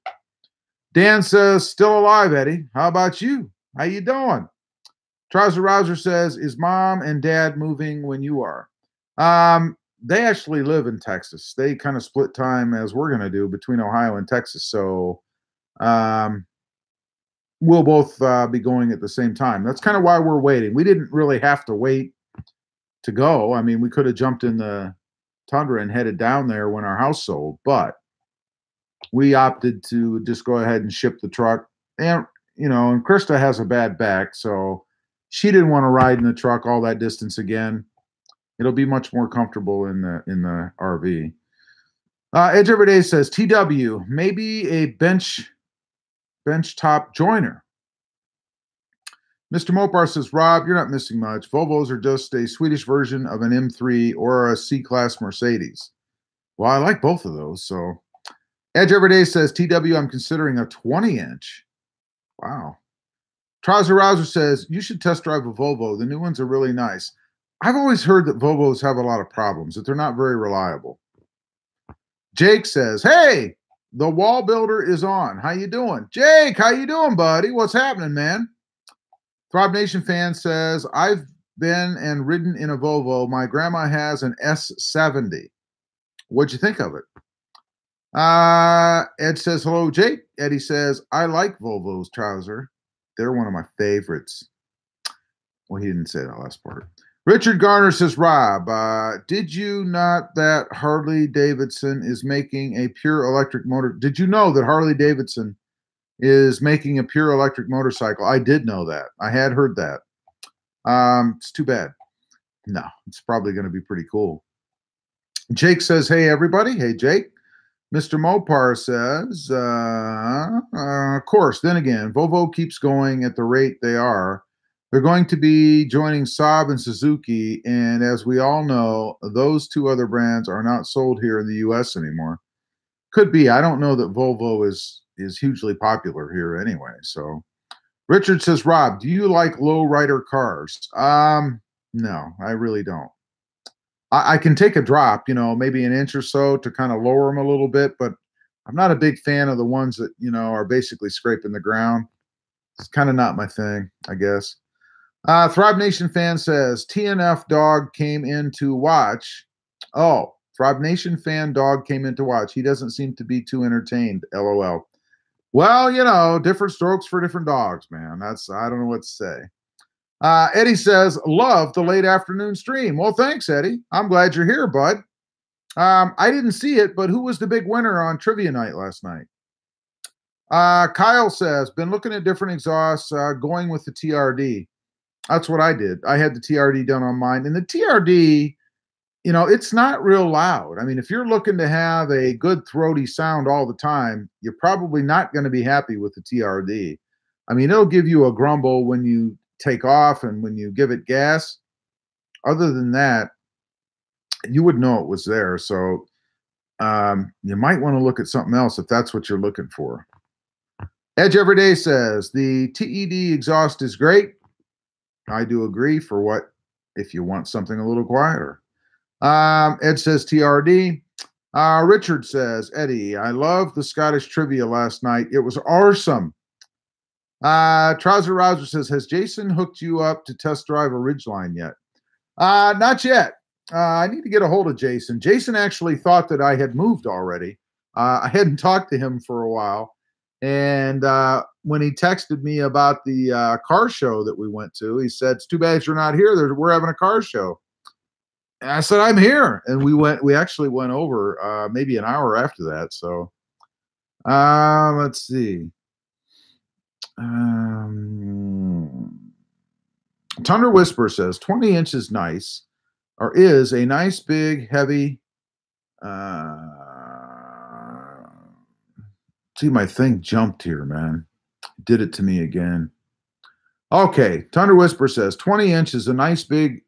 Dan says, still alive, Eddie. How about you? How you doing? Trouser Rouser says, is mom and dad moving when you are? They actually live in Texas. They kind of split time as we're going to do between Ohio and Texas. So we'll both be going at the same time. That's kind of why we're waiting. We didn't really have to wait to go. I mean, we could have jumped in the Tundra and headed down there when our house sold, but we opted to just go ahead and ship the truck. And, you know, and Krista has a bad back, so she didn't want to ride in the truck all that distance again. It'll be much more comfortable in the RV. Edge Everyday says, TW, maybe a bench top joiner. Mr. Mopar says, Rob, you're not missing much. Volvos are just a Swedish version of an M3 or a C-Class Mercedes. Well, I like both of those. So Edge Everyday says, TW, I'm considering a 20-inch. Wow. Trouser Rouser says, you should test drive a Volvo. The new ones are really nice. I've always heard that Volvos have a lot of problems, that they're not very reliable. Jake says, hey, the wall builder is on. How you doing? Jake, how you doing, buddy? What's happening, man? ThrobbNation fan says, I've been and ridden in a Volvo. My grandma has an S70. What'd you think of it? Ed says, hello, Jake. Eddie says, I like Volvos, Trouser. They're one of my favorites. Well, he didn't say that last part. Richard Garner says, Rob, did you not that Harley Davidson is making a pure electric motor? Did you know that Harley Davidson is making a pure electric motorcycle? I did know that. I had heard that. It's too bad. No, it's probably going to be pretty cool. Jake says, hey, everybody. Hey, Jake. Mr. Mopar says, of course, then again, Volvo keeps going at the rate they are. They're going to be joining Saab and Suzuki, and as we all know, those two other brands are not sold here in the U.S. anymore. Could be. I don't know that Volvo is hugely popular here anyway. So Richard says, Rob, do you like low-rider cars? No, I really don't. I can take a drop, you know, maybe an inch or so to kind of lower them a little bit, but I'm not a big fan of the ones that, you know, are basically scraping the ground. It's kind of not my thing, I guess. ThrobbNation fan says, TNF dog came in to watch. Oh, ThrobbNation fan dog came in to watch. He doesn't seem to be too entertained, LOL. Well, you know, different strokes for different dogs, man. I don't know what to say. Eddie says, love the late afternoon stream. Well, thanks, Eddie. I'm glad you're here, bud. I didn't see it, but who was the big winner on trivia night last night? Kyle says, been looking at different exhausts, going with the TRD. That's what I did. I had the TRD done on mine. And the TRD, you know, it's not real loud. I mean, if you're looking to have a good throaty sound all the time, you're probably not going to be happy with the TRD. I mean, it'll give you a grumble when you take off and when you give it gas. Other than that, you would know it was there. So you might want to look at something else if that's what you're looking for. Edge Everyday says, the TED exhaust is great. I do agree for what, if you want something a little quieter. Ed says TRD. Richard says, Eddie, I love the Scottish trivia last night. It was awesome. Trouser Rouser says, has Jason hooked you up to test drive a Ridgeline yet? Not yet. I need to get a hold of Jason. Jason actually thought that I had moved already. I hadn't talked to him for a while. And when he texted me about the car show that we went to, he said, it's too bad you're not here. We're having a car show. And I said, I'm here. And we actually went over maybe an hour after that. So let's see. Thunder Whisper says 20 inches nice, or is a nice big heavy see, my thing jumped here, man. Did it to me again. Okay, Thunder Whisper says 20 inch is a nice big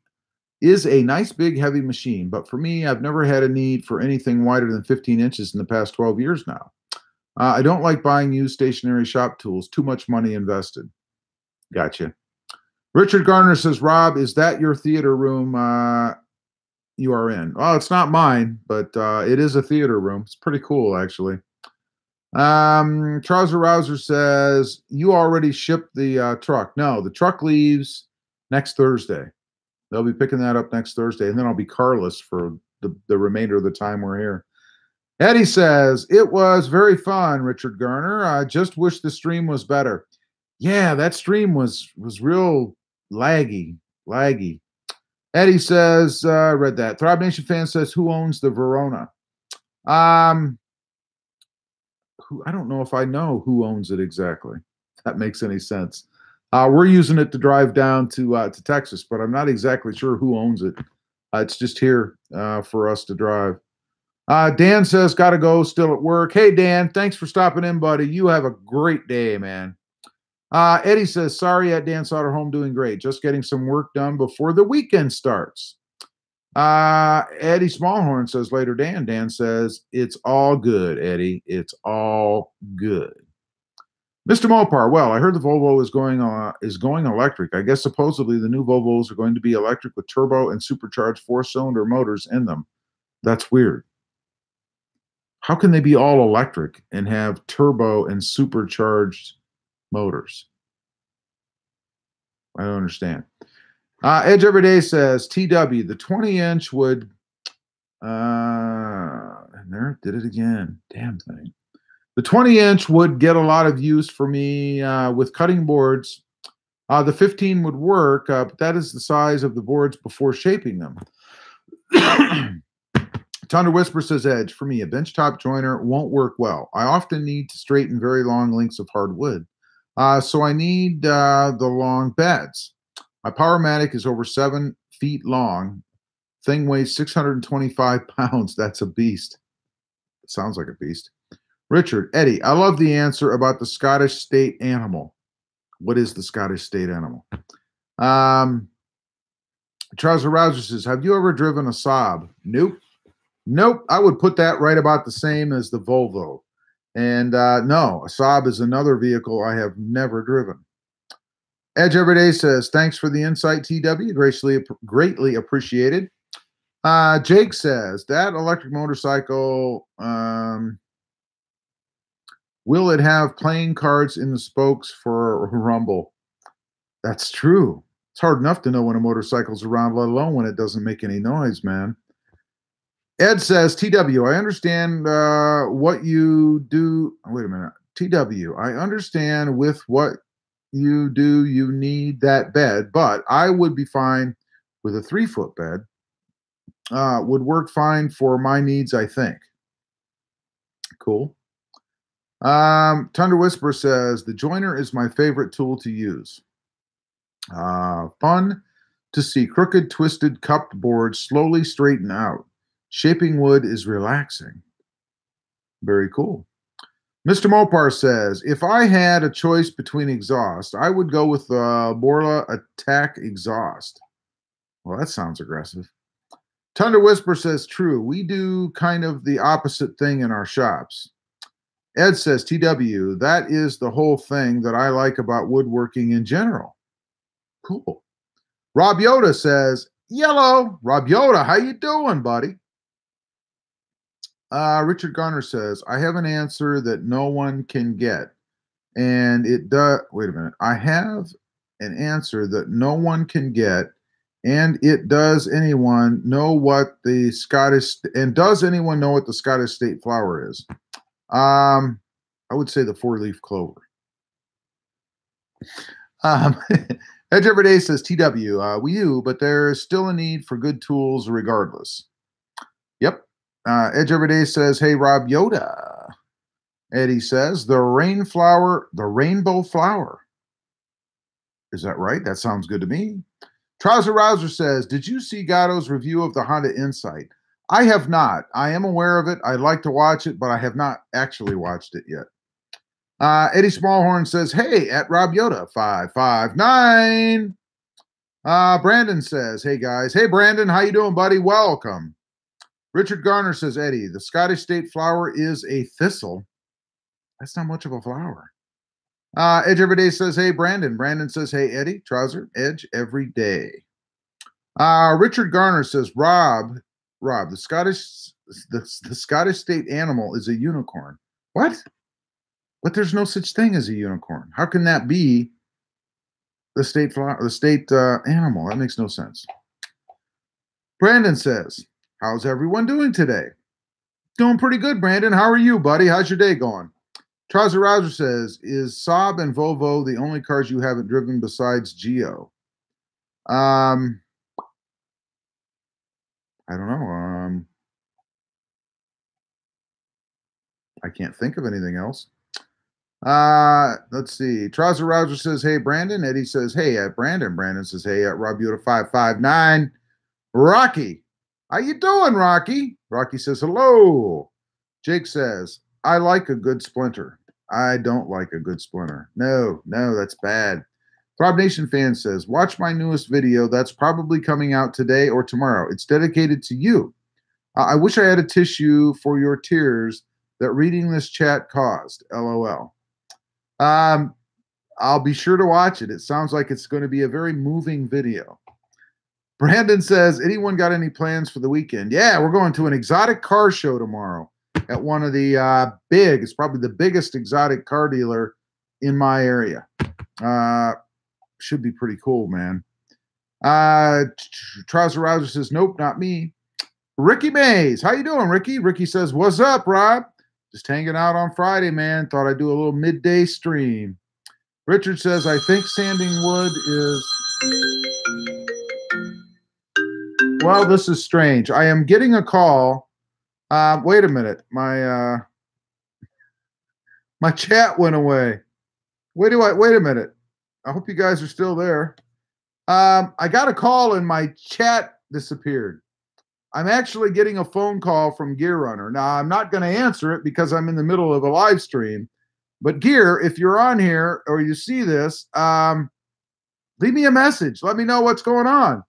heavy machine, but for me, I've never had a need for anything wider than 15 inches in the past 12 years now. I don't like buying used stationary shop tools. Too much money invested. Gotcha. Richard Garner says, Rob, is that your theater room you are in? Well, it's not mine, but it is a theater room. It's pretty cool, actually. Trouser Rouser says, you already shipped the truck. No, the truck leaves next Thursday. They'll be picking that up next Thursday, and then I'll be carless for the remainder of the time we're here. Eddie says, it was very fun, Richard Garner. I just wish the stream was better. Yeah, that stream was real laggy. Eddie says, I read that. ThrobbNation fan says, who owns the Verona? I don't know if I know who owns it exactly. If that makes any sense. We're using it to drive down to Texas, but I'm not exactly sure who owns it. It's just here for us to drive. Dan says, gotta go, still at work. Hey, Dan, thanks for stopping in, buddy. You have a great day, man. Eddie says, sorry at Dan Sauter home, doing great. Just getting some work done before the weekend starts. Eddie Smallhorn says, later, Dan. Dan says, it's all good, Eddie. It's all good. Mr. Mopar, well, I heard the Volvo is going electric. I guess supposedly the new Volvos are going to be electric with turbo and supercharged 4-cylinder motors in them. That's weird. How can they be all electric and have turbo and supercharged motors? I don't understand. Edge Everyday says, TW, the 20-inch would, and there, did it again. Damn thing. The 20-inch would get a lot of use for me with cutting boards. The 15 would work, but that is the size of the boards before shaping them. Thunder Whisper says, Edge, for me, a benchtop joiner won't work well. I often need to straighten very long lengths of hard wood. So I need the long beds. My Powermatic is over 7 feet long. Thing weighs 625 pounds. That's a beast. It sounds like a beast. Richard, Eddie, I love the answer about the Scottish state animal. What is the Scottish state animal? Trouser Rouser says, have you ever driven a Saab? Nope. Nope. I would put that right about the same as the Volvo. And no, a Saab is another vehicle I have never driven. Edge Everyday says, thanks for the insight, TW. Greatly appreciated. Jake says, that electric motorcycle, will it have playing cards in the spokes for rumble? That's true. It's hard enough to know when a motorcycle's around, let alone when it doesn't make any noise, man. Ed says, TW, I understand what you do. Wait a minute. TW, I understand with what you do, you need that bed, but I would be fine with a 3-foot bed. Would work fine for my needs, I think. Cool. Thunder Whisper says, the joiner is my favorite tool to use. Fun to see crooked, twisted, cupped boards slowly straighten out. Shaping wood is relaxing. Very cool. Mr. Mopar says, if I had a choice between exhaust, I would go with the Borla Attack exhaust. Well, that sounds aggressive. Thunder Whisper says, true. We do kind of the opposite thing in our shops. Ed says, TW, that is the whole thing that I like about woodworking in general. Cool. Rob Yoda says, yellow. Rob Yoda, how you doing, buddy? Richard Garner says, I have an answer that no one can get. And it does, wait a minute. I have an answer that no one can get. And it does anyone know what the Scottish, and does anyone know what the Scottish state flower is? I would say the 4-leaf clover. Edge Everyday says, TW, we do, but there is still a need for good tools regardless. Yep. Edge Everyday says, hey, Rob Yoda. Eddie says, the rainbow flower. Is that right? That sounds good to me. Trouser Rouser says, did you see Gatto's review of the Honda Insight? I have not. I am aware of it. I'd like to watch it, but I have not actually watched it yet. Eddie Smallhorn says, hey, at Rob Yoda, 559. Brandon says, hey, guys. Hey, Brandon, how you doing, buddy? Welcome. Richard Garner says, Eddie, the Scottish state flower is a thistle. That's not much of a flower. Edge Everyday says, hey, Brandon. Brandon says, hey, Eddie. Trouser, Edge Everyday. Richard Garner says, Rob, the Scottish state animal is a unicorn. What? But there's no such thing as a unicorn. How can that be the state animal? That makes no sense. Brandon says, how's everyone doing today? Doing pretty good, Brandon. How are you, buddy? How's your day going? Trouser Rouser says, is Saab and Volvo the only cars you haven't driven besides Geo? I don't know. I can't think of anything else. Let's see. Trouser Rouser says, hey, Brandon. Eddie says, hey, at Brandon. Brandon says, hey, at Rob Yoda 559. Rocky. How you doing, Rocky? Rocky says, hello. Jake says, I like a good splinter. I don't like a good splinter. No, that's bad. ThrobbNation fan says, watch my newest video. That's probably coming out today or tomorrow. It's dedicated to you. I wish I had a tissue for your tears that reading this chat caused. LOL. I'll be sure to watch it. It sounds like it's going to be a very moving video. Brandon says, anyone got any plans for the weekend? Yeah, we're going to an exotic car show tomorrow at one of the it's probably the biggest exotic car dealer in my area. Should be pretty cool, man. Trouser Rouser says, nope, not me. Ricky Mays, how you doing, Ricky? Ricky says, what's up, Rob? Just hanging out on Friday, man. Thought I'd do a little midday stream. Richard says, I think sanding wood is... Well, this is strange. I am getting a call. Wait a minute. My chat went away. Wait a minute. I hope you guys are still there. I got a call and my chat disappeared. I'm actually getting a phone call from Gear Runner. Now, I'm not going to answer it because I'm in the middle of a live stream. But Gear, if you're on here or you see this, leave me a message. Let me know what's going on.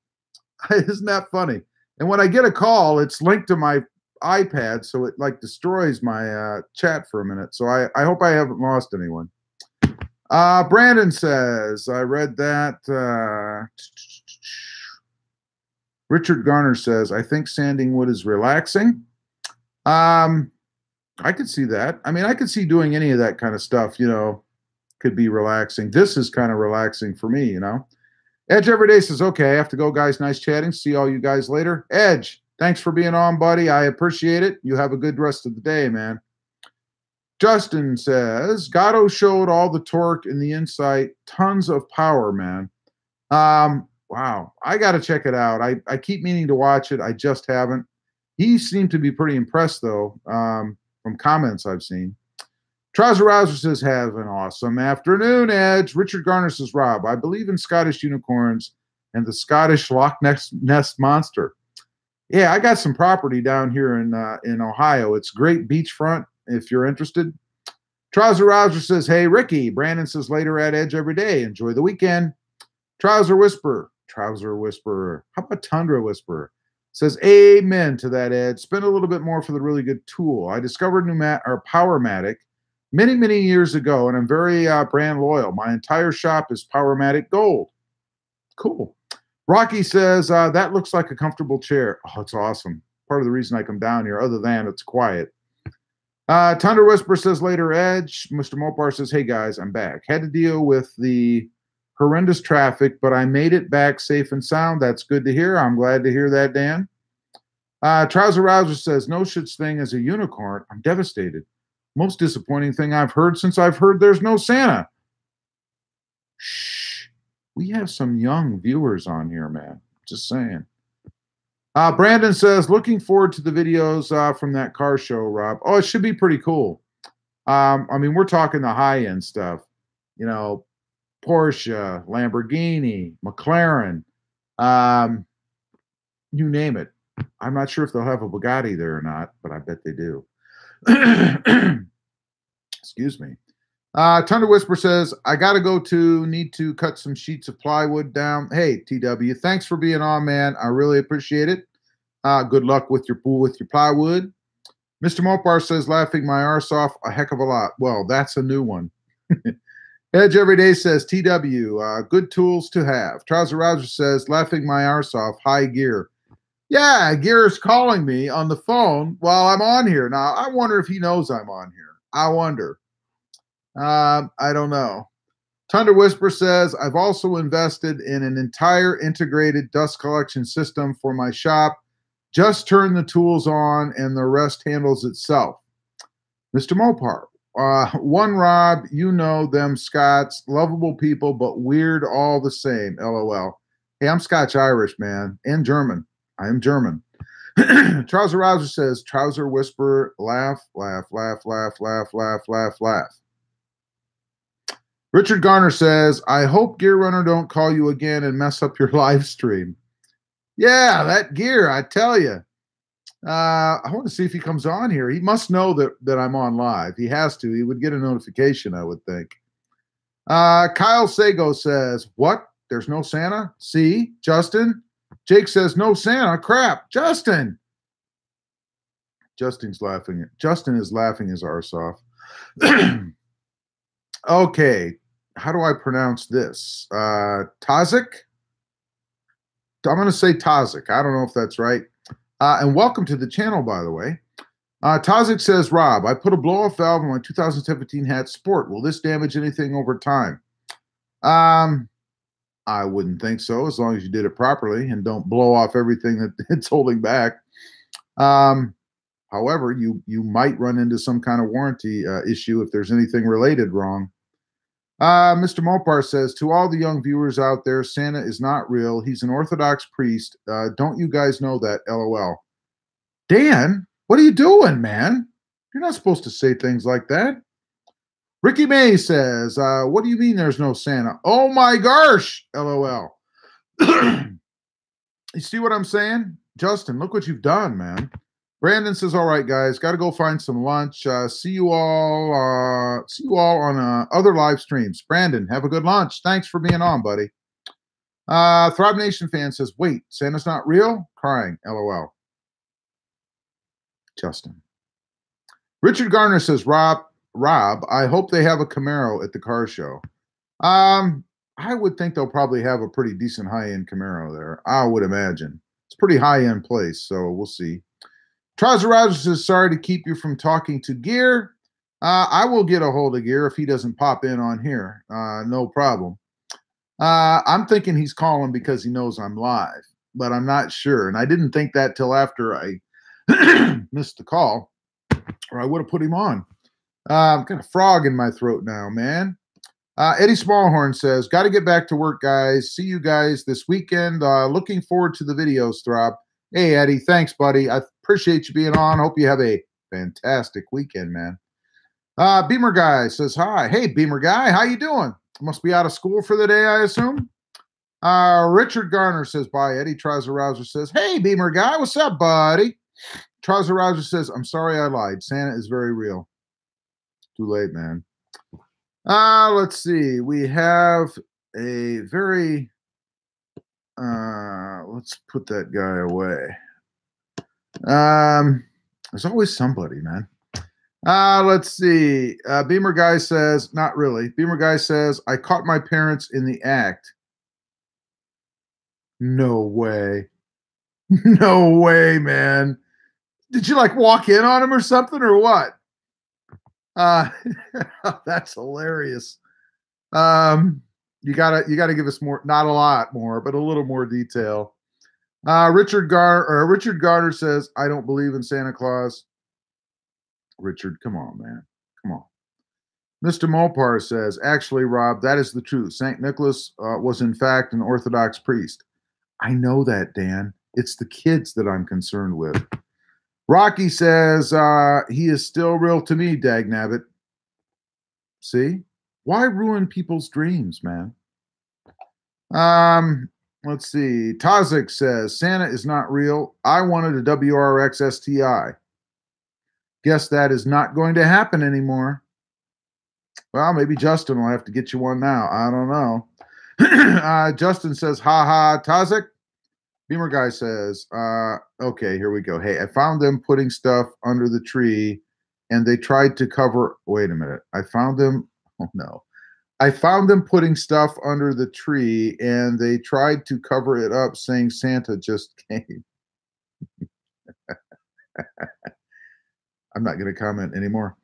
Isn't that funny? And when I get a call, it's linked to my iPad, so it like destroys my chat for a minute. So I hope I haven't lost anyone. Brandon says, I read that. Richard Garner says, I think sanding wood is relaxing. I could see that. I mean, I could see doing any of that kind of stuff, could be relaxing. This is kind of relaxing for me, Edge Everyday says, okay, I have to go, guys. Nice chatting. See all you guys later. Edge, thanks for being on, buddy. I appreciate it. You have a good rest of the day, man. Justin says, Gatto showed all the torque in the Insight. Tons of power, man. Wow. I got to check it out. I keep meaning to watch it. I just haven't. He seemed to be pretty impressed, though, from comments I've seen. Trouser Rouser says, have an awesome afternoon, Edge. Richard Garner says, Rob, I believe in Scottish unicorns and the Scottish Loch Ness Monster. Yeah, I got some property down here in Ohio. It's great beachfront if you're interested. Trouser Rouser says, hey, Ricky. Brandon says, later at Edge every day. Enjoy the weekend. Trouser Whisperer. How about Tundra Whisperer? Says, amen to that, Ed. Spend a little bit more for the really good tool. I discovered Powermatic many, many years ago, and I'm very brand loyal. My entire shop is Powermatic Gold. Cool. Rocky says, that looks like a comfortable chair. Oh, it's awesome. Part of the reason I come down here, other than it's quiet. Tundra Whisperer says, later, Edge. Mr. Mopar says, hey, guys, I'm back. Had to deal with the horrendous traffic, but I made it back safe and sound. That's good to hear. I'm glad to hear that, Dan. Trouser Rouser says, no such thing as a unicorn. I'm devastated. Most disappointing thing I've heard since I've heard there's no Santa. Shh. We have some young viewers on here, man. Just saying. Brandon says, looking forward to the videos from that car show, Rob. Oh, it should be pretty cool. I mean, we're talking the high-end stuff. Porsche, Lamborghini, McLaren, you name it. I'm not sure if they'll have a Bugatti there or not, but I bet they do. Excuse me. Thunder Whisper says, I got to go to, need to cut some sheets of plywood down. Hey, TW, thanks for being on, man. I really appreciate it. Good luck with your pool, with your plywood. Mr. Mopar says, laughing my arse off a heck of a lot. Well, that's a new one. Edge Everyday says, TW, good tools to have. Trouser Roger says, laughing my arse off, high gear. Yeah, Gear is calling me on the phone while I'm on here. Now, I wonder if he knows I'm on here. I wonder. I don't know. Thunder Whisper says, I've also invested in an entire integrated dust collection system for my shop. Just turn the tools on and the rest handles itself. Mr. Mopar, one Rob, you know them Scots, lovable people, but weird all the same. LOL. Hey, I'm Scotch Irish, man, and German. I am German. Trouser Rouser says, Trouser Whisper, laugh, laugh, laugh, laugh, laugh, laugh, laugh, laugh. Richard Garner says, I hope Gear Runner don't call you again and mess up your live stream. Yeah, that Gear, I tell you. I want to see if he comes on here. He must know that I'm on live. He has to. He would get a notification, I would think. Kyle Sago says, what? There's no Santa? See? Justin? Jake says, no Santa. Crap. Justin! Justin's laughing. Justin is laughing his arse off. Okay. How do I pronounce this? Tazik? I'm going to say Tazik. I don't know if that's right. And welcome to the channel, by the way. Tazik says, Rob, I put a blow-off valve in my 2017 Hat Sport. Will this damage anything over time? I wouldn't think so, as long as you did it properly and don't blow off everything that it's holding back. However, you might run into some kind of warranty issue if there's anything related wrong. Mr. Mopar says, to all the young viewers out there, Santa is not real. He's an Orthodox priest. Don't you guys know that? LOL. Dan, what are you doing, man? You're not supposed to say things like that. Ricky May says, what do you mean there's no Santa? Oh my gosh, LOL. You see what I'm saying? Justin, look what you've done, man. Brandon says, all right, guys, got to go find some lunch. See you all on other live streams. Brandon, have a good lunch. Thanks for being on, buddy. ThrobbNation fan says, wait, Santa's not real? Crying, LOL. Justin. Richard Garner says, Rob, I hope they have a Camaro at the car show. I would think they'll probably have a pretty decent high-end Camaro there. I would imagine. It's a pretty high-end place, so we'll see. Trouser Roger says, sorry to keep you from talking to Gear. I will get a hold of Gear if he doesn't pop in on here. No problem. I'm thinking he's calling because he knows I'm live, but I'm not sure. And I didn't think that till after I missed the call, or I would have put him on. I've got a frog in my throat now, man. Eddie Smallhorn says, got to get back to work, guys. See you guys this weekend. Looking forward to the videos, Throb. Hey, Eddie, thanks, buddy. I appreciate you being on. Hope you have a fantastic weekend, man. Beamer Guy says, hi. Hey, Beamer Guy, how you doing? Must be out of school for the day, I assume. Richard Garner says, bye. Eddie Trouser Rouser says, hey, Beamer Guy, what's up, buddy? Trouser Rouser says, I'm sorry I lied. Santa is very real. Too late, man. Let's see. We have a very... let's put that guy away. There's always somebody, man. Let's see. Beamer Guy says, not really. Beamer Guy says, I caught my parents in the act. No way. No way, man. Did you like walk in on him or something or what? That's hilarious. You gotta give us more, not a lot more, but a little more detail. Richard Garner says, I don't believe in Santa Claus. Richard, come on, man. Come on. Mr. Mopar says, actually, Rob, that is the truth. St. Nicholas was in fact an Orthodox priest. I know that, Dan. It's the kids that I'm concerned with. Rocky says, he is still real to me, dagnabbit. See? Why ruin people's dreams, man? Let's see. Tazik says, Santa is not real. I wanted a WRX STI. Guess that is not going to happen anymore. Well, maybe Justin will have to get you one now. I don't know. Justin says, ha ha, Tazik. Beamer guy says, okay, here we go. Hey, I found them putting stuff under the tree and they tried to cover. Wait a minute. I found them. Oh, no. I found them putting stuff under the tree and they tried to cover it up saying Santa just came. I'm not going to comment anymore.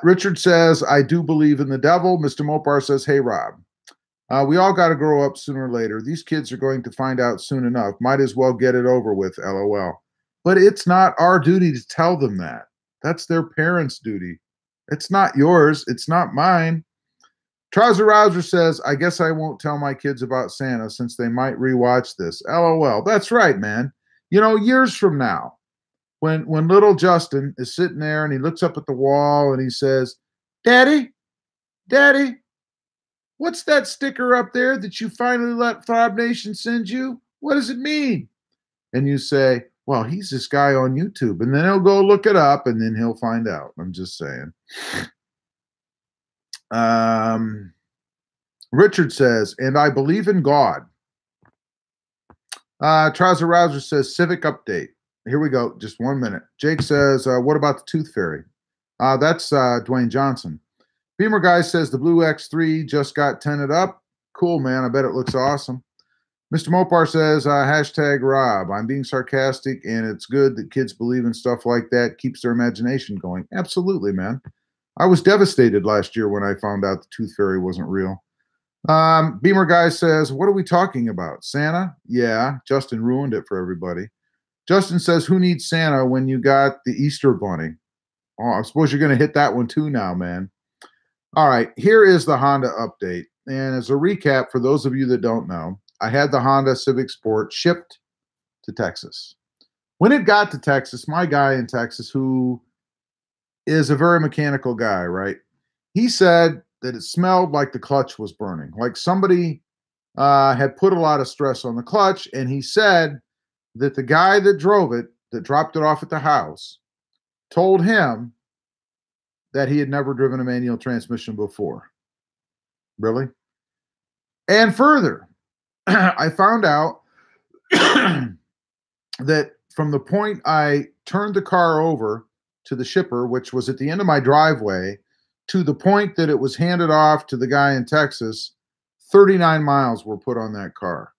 Richard says, I do believe in the devil. Mr. Mopar says, hey, Rob. We all got to grow up sooner or later. These kids are going to find out soon enough. Might as well get it over with, LOL. But it's not our duty to tell them that. That's their parents' duty. It's not yours. It's not mine. Trouser Rouser says, I guess I won't tell my kids about Santa since they might rewatch this. LOL. That's right, man. You know, years from now, when little Justin is sitting there and he looks up at the wall and he says, Daddy, what's that sticker up there that you finally let ThrobbNation send you? What does it mean? And you say, well, he's this guy on YouTube. And then he'll go look it up and then he'll find out. I'm just saying. Richard says, and I believe in God. Trouser Rouser says, Civic update. Here we go. Just 1 minute. Jake says, what about the Tooth Fairy? That's Dwayne Johnson. Beamer Guy says the Blue X3 just got tinted up. Cool, man. I bet it looks awesome. Mr. Mopar says, hashtag Rob. I'm being sarcastic, and it's good that kids believe in stuff like that. Keeps their imagination going. Absolutely, man. I was devastated last year when I found out the Tooth Fairy wasn't real. Beamer Guy says, what are we talking about? Santa? Yeah, Justin ruined it for everybody. Justin says, who needs Santa when you got the Easter Bunny? Oh, I suppose you're going to hit that one too now, man. All right, here is the Honda update. And as a recap, for those of you that don't know, I had the Honda Civic Sport shipped to Texas. When it got to Texas, my guy in Texas, who is a very mechanical guy, right? He said that it smelled like the clutch was burning, like somebody had put a lot of stress on the clutch. And he said that the guy that drove it, that dropped it off at the house, told him that he had never driven a manual transmission before. Really? And further, I found out that from the point I turned the car over to the shipper, which was at the end of my driveway, to the point that it was handed off to the guy in Texas, 39 miles were put on that car.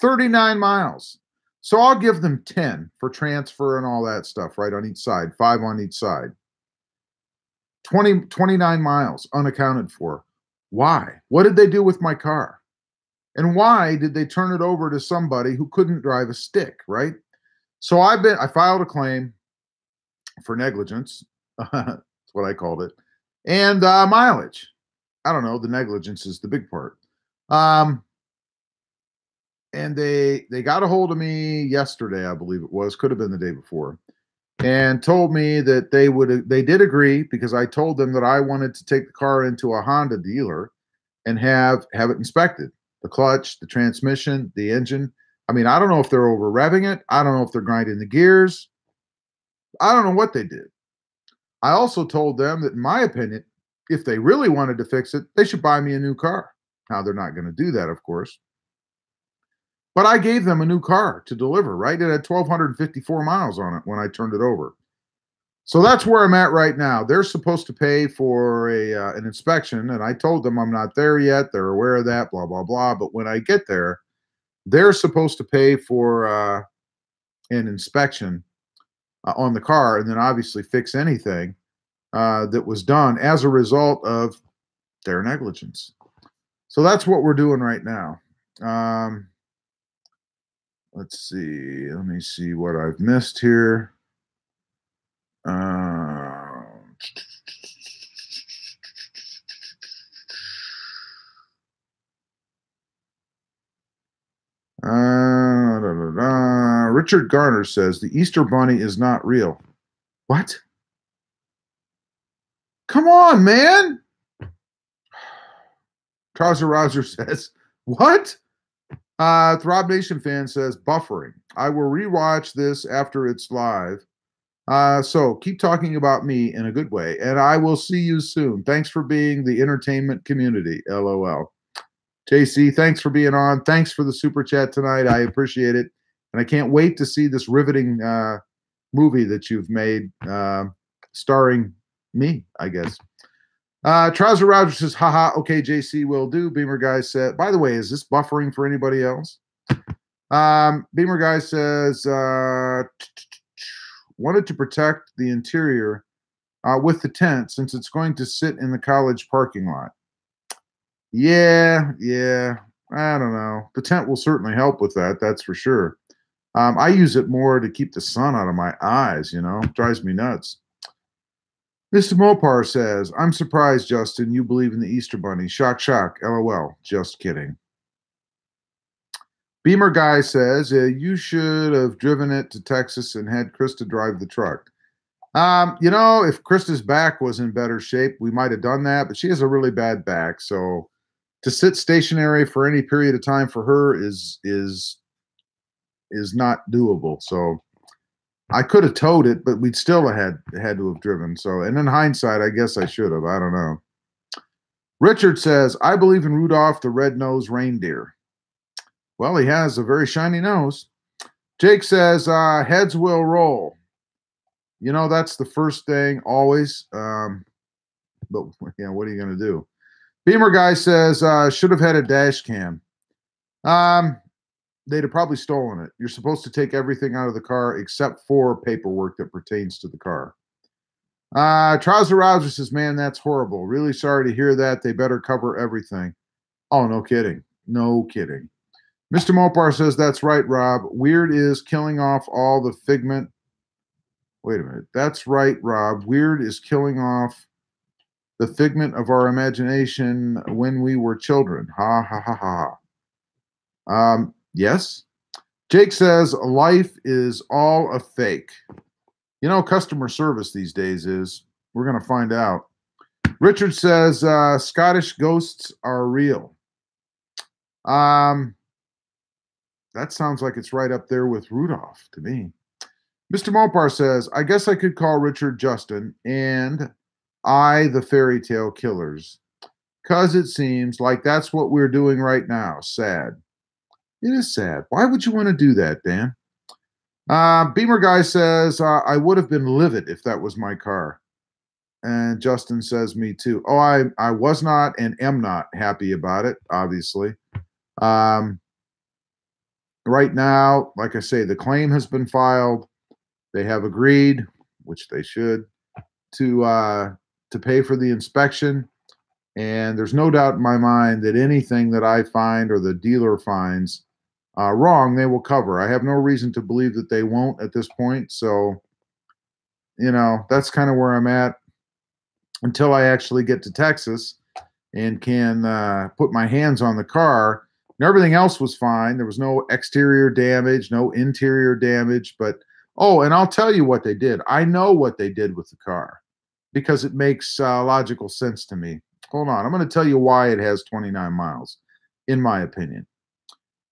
39 miles. So I'll give them 10 for transfer and all that stuff, right, on each side, 5 on each side. 29 miles unaccounted for. Why? What did they do with my car? And why did they turn it over to somebody who couldn't drive a stick, right? So I filed a claim for negligence. That's what I called it. And mileage. I don't know. The negligence is the big part. And they got a hold of me yesterday, I believe it was, could have been the day before, and told me that they did agree, because I told them that I wanted to take the car into a Honda dealer and have it inspected. The clutch, the transmission, the engine. I mean, I don't know if they're over revving it. I don't know if they're grinding the gears. I don't know what they did. I also told them that, in my opinion, if they really wanted to fix it, they should buy me a new car. Now, they're not going to do that, of course. But I gave them a new car to deliver, right? It had 1,254 miles on it when I turned it over. So that's where I'm at right now. They're supposed to pay for an inspection, and I told them I'm not there yet. They're aware of that, blah, blah, blah. But when I get there, they're supposed to pay for an inspection on the car, and then obviously fix anything that was done as a result of their negligence. So that's what we're doing right now. Let's see. Let me see what I've missed here. Richard Garner says the Easter Bunny is not real. What? Come on, man. Trouser Roger says, what? ThrobbNation fan says, buffering. I will rewatch this after it's live. So keep talking about me in a good way, and I will see you soon. Thanks for being the entertainment community. LOL. JC, thanks for being on. Thanks for the super chat tonight. I appreciate it. And I can't wait to see this riveting movie that you've made starring me, I guess. Trouser Rogers says, haha, okay, JC will do. Beamer Guy said, by the way, is this buffering for anybody else? Beamer Guy says, wanted to protect the interior with the tent since it's going to sit in the college parking lot. Yeah, I don't know. The tent will certainly help with that, that's for sure. I use it more to keep the sun out of my eyes, It drives me nuts. Mr. Mopar says, I'm surprised, Justin, you believe in the Easter Bunny. Shock, shock, LOL. Just kidding. Beamer Guy says, you should have driven it to Texas and had Krista drive the truck. If Krista's back was in better shape, we might have done that, but she has a really bad back, so to sit stationary for any period of time for her is not doable. So I could have towed it, but we'd still had to have driven. So, and in hindsight, I guess I should have. I don't know. Richard says, I believe in Rudolph the red-nosed reindeer. Well, he has a very shiny nose. Jake says, heads will roll. That's the first thing always. But yeah, what are you going to do? Beamer Guy says, should have had a dash cam. They'd have probably stolen it. You're supposed to take everything out of the car except for paperwork that pertains to the car. Trouser Rouser says, man, that's horrible. Really sorry to hear that. They better cover everything. Oh, no kidding. No kidding. Mr. Mopar says, that's right, Rob. Weird is killing off all the figment. Wait a minute. That's right, Rob. Weird is killing off the figment of our imagination when we were children. Ha, ha, ha, ha. Yes. Jake says, life is all a fake. Customer service these days is. We're going to find out. Richard says, Scottish ghosts are real. That sounds like it's right up there with Rudolph to me. Mr. Mopar says, I guess I could call Richard Justin and I the fairy tale killers. Because it seems like that's what we're doing right now. Sad. It is sad. Why would you want to do that, Dan? Beamer Guy says, I would have been livid if that was my car. And Justin says, me too. Oh, I was not and am not happy about it, obviously. Right now, like I say, the claim has been filed. They have agreed, which they should, to pay for the inspection. And there's no doubt in my mind that anything that I find or the dealer finds wrong, they will cover. I have no reason to believe that they won't at this point. So, that's kind of where I'm at until I actually get to Texas and can put my hands on the car. And everything else was fine. There was no exterior damage, no interior damage. But, and I'll tell you what they did. I know what they did with the car because it makes logical sense to me. Hold on. I'm going to tell you why it has 29 miles, in my opinion.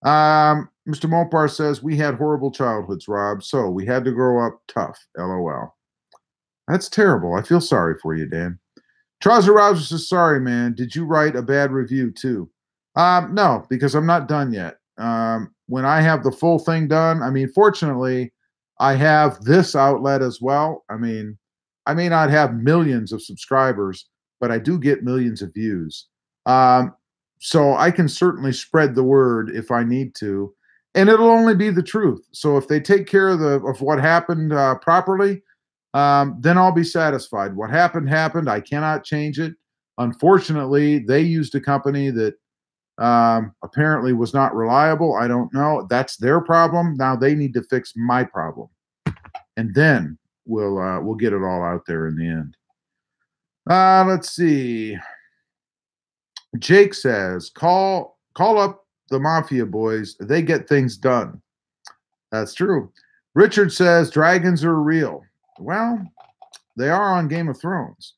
Mr. Mopar says, we had horrible childhoods, Rob, so we had to grow up tough, LOL. That's terrible. I feel sorry for you, Dan. Trouser Rogers says, sorry, man. Did you write a bad review, too? No, because I'm not done yet. When I have the full thing done, fortunately, I have this outlet as well. I may not have millions of subscribers, but I do get millions of views. So I can certainly spread the word if I need to, and it'll only be the truth. So if they take care of what happened properly, then I'll be satisfied. What happened, happened. I cannot change it. Unfortunately, they used a company that apparently was not reliable. I don't know. That's their problem. Now they need to fix my problem, and then we'll get it all out there in the end. Let's see. Jake says, call up the Mafia boys. They get things done. That's true. Richard says, dragons are real. Well, they are on Game of Thrones.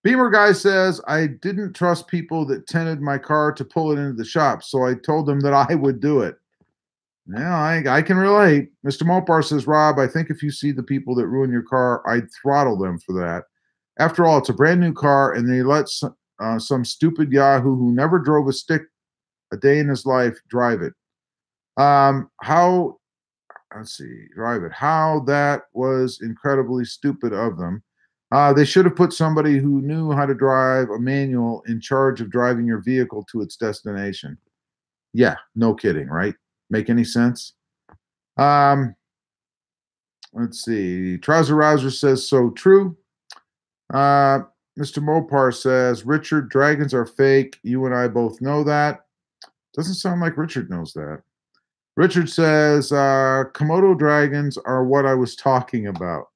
Beamer Guy says, I didn't trust people that tinted my car to pull it into the shop, so I told them that I would do it. Yeah, I can relate. Mr. Mopar says, Rob, I think if you see the people that ruin your car, I'd throttle them for that. After all, it's a brand new car, and they let some stupid Yahoo who never drove a stick a day in his life drive it. How, let's see, drive it. How that was incredibly stupid of them. They should have put somebody who knew how to drive a manual in charge of driving your vehicle to its destination. Yeah, no kidding, right? Make any sense? Um, let's see. Trouser Rouser says, so true. Uh, Mr. Mopar says, Richard, dragons are fake. You and I both know that. Doesn't sound like Richard knows that. Richard says, Komodo dragons are what I was talking about.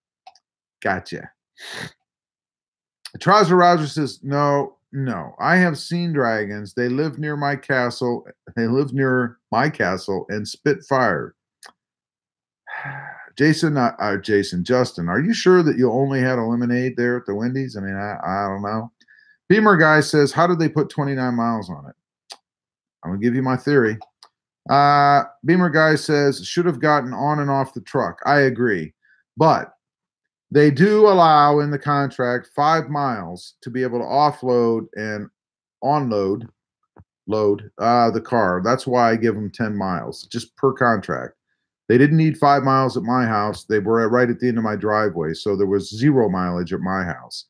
Gotcha. Trouser Rouser says, no. I have seen dragons. They live near my castle. And spit fire. Justin, are you sure that you only had a lemonade there at the Wendy's? I mean, I don't know. Beamer Guy says, how did they put 29 miles on it? I'm going to give you my theory. Beamer Guy says, should have gotten on and off the truck. I agree. But they do allow in the contract 5 miles to be able to offload and load the car. That's why I give them 10 miles, just per contract. They didn't need 5 miles at my house. They were right at the end of my driveway, so there was 0 mileage at my house.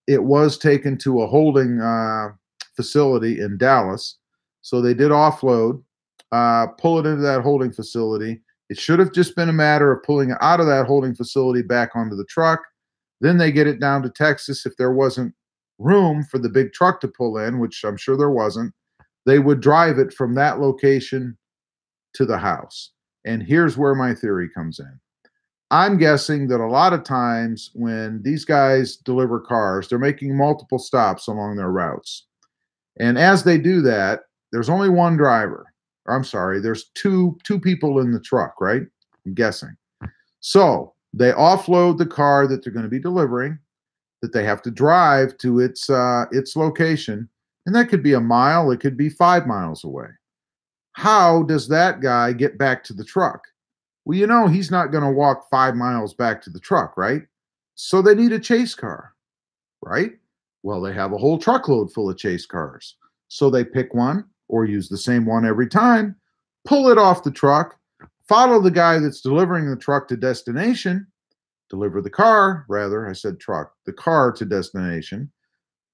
It was taken to a holding facility in Dallas, so they did offload, pull it into that holding facility. It should have just been a matter of pulling it out of that holding facility back onto the truck. Then they get it down to Texas. If there wasn't room for the big truck to pull in, which I'm sure there wasn't, they would drive it from that location to the house. And here's where my theory comes in. I'm guessing that a lot of times when these guys deliver cars, they're making multiple stops along their routes. And as they do that, there's only one driver. I'm sorry, there's two people in the truck, right? I'm guessing. So they offload the car that they're going to be delivering, that they have to drive to its location, and that could be a mile, it could be 5 miles away. How does that guy get back to the truck? Well, you know he's not going to walk 5 miles back to the truck, right? So they need a chase car, right? Well, they have a whole truckload full of chase cars. So they pick one or use the same one every time, pull it off the truck, follow the guy that's delivering the truck to destination, deliver the car, rather, I said truck, the car to destination,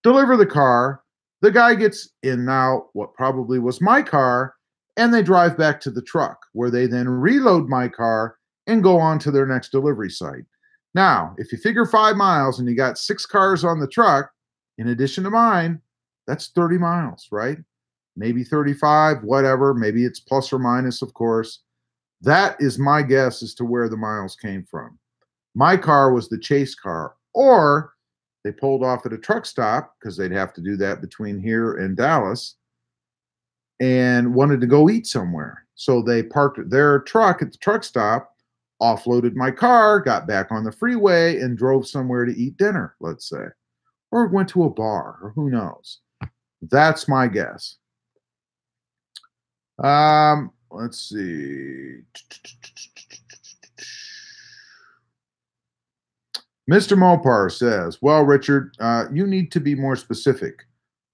deliver the car, the guy gets in now what probably was my car, and they drive back to the truck, where they then reload my car and go on to their next delivery site. Now, if you figure 5 miles and you got 6 cars on the truck, in addition to mine, that's 30 miles, right? Maybe 35, whatever. Maybe it's plus or minus, of course. That is my guess as to where the miles came from. My car was the chase car, or they pulled off at a truck stop, because they'd have to do that between here and Dallas, and wanted to go eat somewhere. So they parked their truck at the truck stop, offloaded my car, got back on the freeway, and drove somewhere to eat dinner, let's say. Or went to a bar, or who knows. That's my guess. Let's see. Mr. Mopar says, well, Richard, you need to be more specific.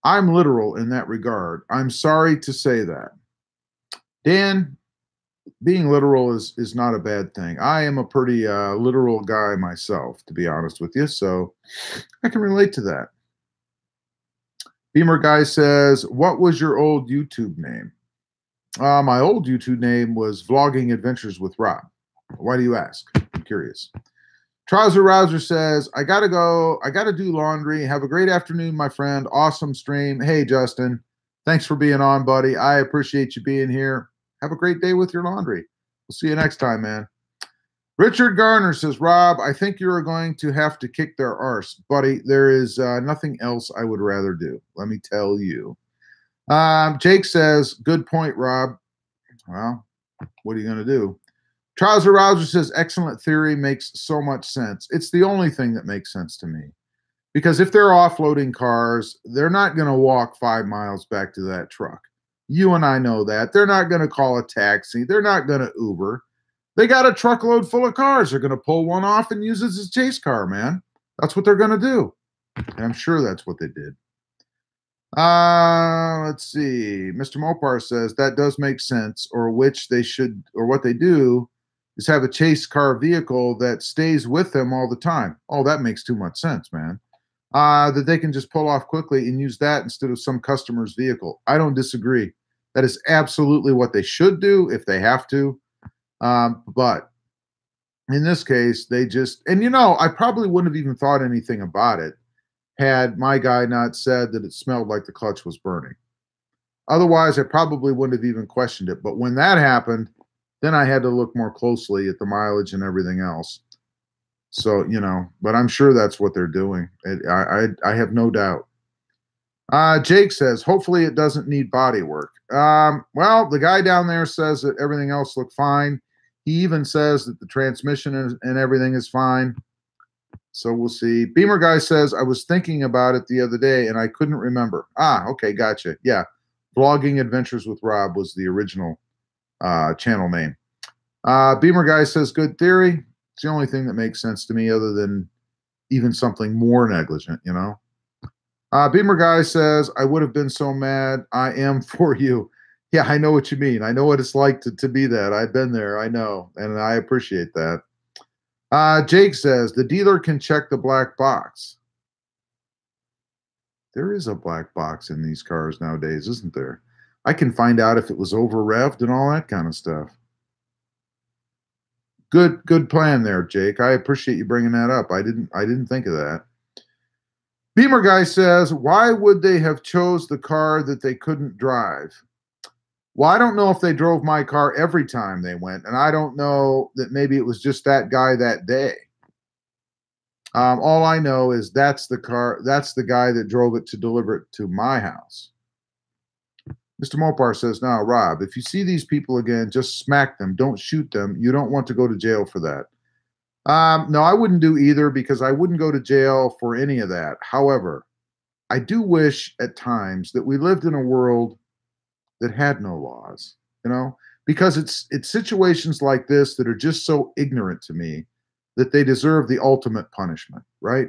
I'm literal in that regard. I'm sorry to say that. Dan, being literal is not a bad thing. I am a pretty literal guy myself, to be honest with you, so I can relate to that. Beamer Guy says, what was your old YouTube name? My old YouTube name was Vlogging Adventures with Rob. Why do you ask? I'm curious. Trouser Rouser says, I gotta go. I gotta do laundry. Have a great afternoon, my friend. Awesome stream. Hey, Justin. Thanks for being on, buddy. I appreciate you being here. Have a great day with your laundry. We'll see you next time, man. Richard Garner says, Rob, I think you're going to have to kick their arse. Buddy, there is nothing else I would rather do. Let me tell you. Jake says, good point, Rob. Well, what are you going to do? Trouser Rouser says, excellent theory, makes so much sense. It's the only thing that makes sense to me. Because if they're offloading cars, they're not going to walk 5 miles back to that truck. You and I know that. They're not going to call a taxi. They're not going to Uber. They got a truckload full of cars. They're going to pull one off and use it as a chase car, man. That's what they're going to do. And I'm sure that's what they did. Let's see. Mr. Mopar says that does make sense, or which they should, or what they do is have a chase car vehicle that stays with them all the time. Oh, that makes too much sense, man. That they can just pull off quickly and use that instead of some customer's vehicle. I don't disagree. That is absolutely what they should do if they have to. But in this case, they just, and you know, I probably wouldn't have even thought anything about it had my guy not said that it smelled like the clutch was burning. Otherwise, I probably wouldn't have even questioned it. But when that happened, then I had to look more closely at the mileage and everything else. So, you know, but I'm sure that's what they're doing. I have no doubt. Jake says, hopefully it doesn't need body work. Well, the guy down there says that everything else looked fine. He even says that the transmission and everything is fine. So we'll see. Beamer guy says, I was thinking about it the other day and I couldn't remember. Okay, gotcha. Yeah. Vlogging Adventures with Rob was the original channel name. Beamer guy says, good theory. It's the only thing that makes sense to me other than even something more negligent, you know. Beamer guy says, I would have been so mad. I am for you. Yeah, I know what you mean. I know what it's like to be that. I've been there. I know. And I appreciate that. Jake says, the dealer can check the black box. There is a black box in these cars nowadays, isn't there? I can find out if it was over-revved and all that kind of stuff. Good plan there, Jake. I appreciate you bringing that up. I didn't think of that. Beamer guy says, why would they have chose the car that they couldn't drive? Well, I don't know if they drove my car every time they went, and I don't know that maybe it was just that guy that day. All I know is that's the guy that drove it to deliver it to my house. Mr. Mopar says, now, Rob, if you see these people again, just smack them. Don't shoot them. You don't want to go to jail for that. No, I wouldn't do either because I wouldn't go to jail for any of that. However, I do wish at times that we lived in a world that had no laws, you know, because it's situations like this that are just so ignorant to me that they deserve the ultimate punishment, right?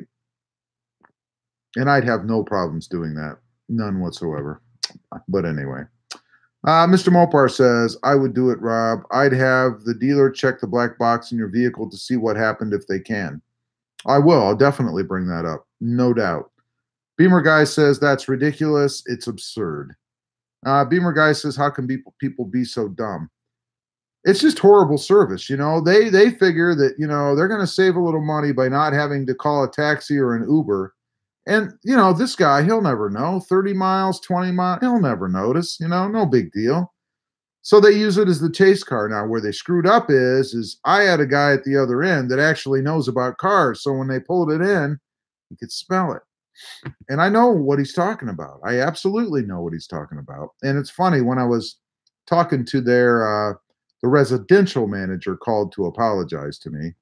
And I'd have no problems doing that. None whatsoever. But anyway, Mr. Mopar says, I would do it, Rob. I'd have the dealer check the black box in your vehicle to see what happened if they can. I will. I'll definitely bring that up. No doubt. Beamer guy says, that's ridiculous. It's absurd. Beamer guy says, how can people be so dumb? It's just horrible service. You know, they figure that, you know, they're going to save a little money by not having to call a taxi or an Uber. And, you know, this guy, he'll never know. 30 miles, 20 miles, he'll never notice, you know, no big deal. So they use it as the chase car. Now, where they screwed up is I had a guy at the other end that actually knows about cars. So when they pulled it in, you could smell it. And I know what he's talking about. I absolutely know what he's talking about. And it's funny, when I was talking to the residential manager called to apologize to me.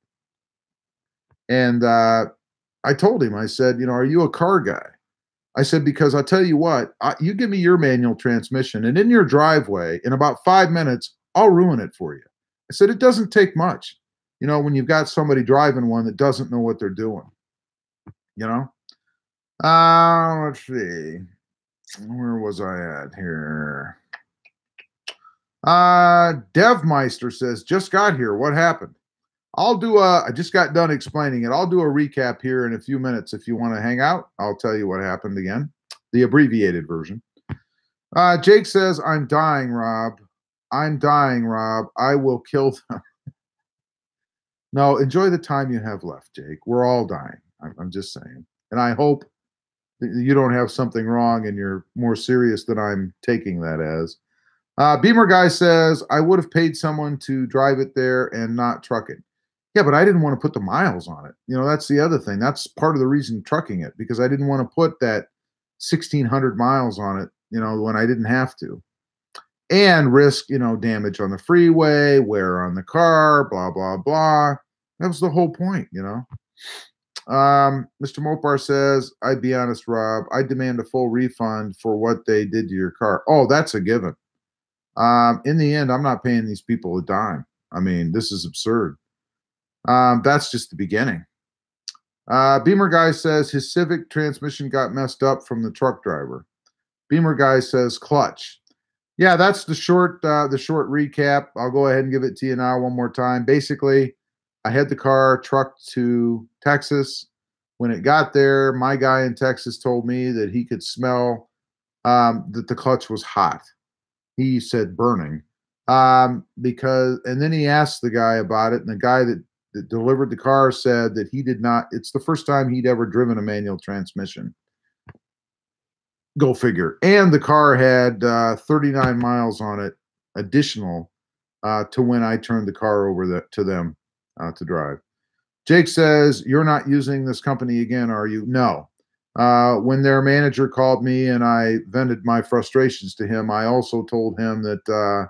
And I told him, I said, you know, are you a car guy? I said, because I'll tell you what, you give me your manual transmission and in your driveway, in about 5 minutes, I'll ruin it for you. I said, it doesn't take much, you know, when you've got somebody driving one that doesn't know what they're doing, you know? Let's see. Where was I at here? Devmeister says, just got here. What happened? I just got done explaining it. I'll do a recap here in a few minutes. If you want to hang out, I'll tell you what happened again. The abbreviated version. Jake says, I'm dying, Rob. I'm dying, Rob. I will kill them. No, enjoy the time you have left, Jake. We're all dying. I'm just saying. And I hope that you don't have something wrong and you're more serious than I'm taking that as. Beamer guy says, I would have paid someone to drive it there and not truck it. Yeah, but I didn't want to put the miles on it. You know, that's the other thing. That's part of the reason trucking it, because I didn't want to put that 1,600 miles on it, you know, when I didn't have to. And risk, you know, damage on the freeway, wear on the car, blah, blah, blah. That was the whole point, you know. Mr. Mopar says, I'd be honest, Rob, I demand a full refund for what they did to your car. Oh, that's a given. In the end, I'm not paying these people a dime. I mean, this is absurd. That's just the beginning. Beamer Guy says his Civic transmission got messed up from the truck driver. Beamer Guy says clutch. Yeah, that's the short recap. I'll go ahead and give it to you now one more time. Basically, I had the car trucked to Texas. When it got there, my guy in Texas told me that he could smell that the clutch was hot. He said burning. And then he asked the guy about it, and the guy that delivered the car said that he did not, it's the first time he'd ever driven a manual transmission. Go figure. And the car had 39 miles on it additional to when I turned the car over to them to drive. Jake says, you're not using this company again, are you? No. When their manager called me and I vented my frustrations to him, I also told him that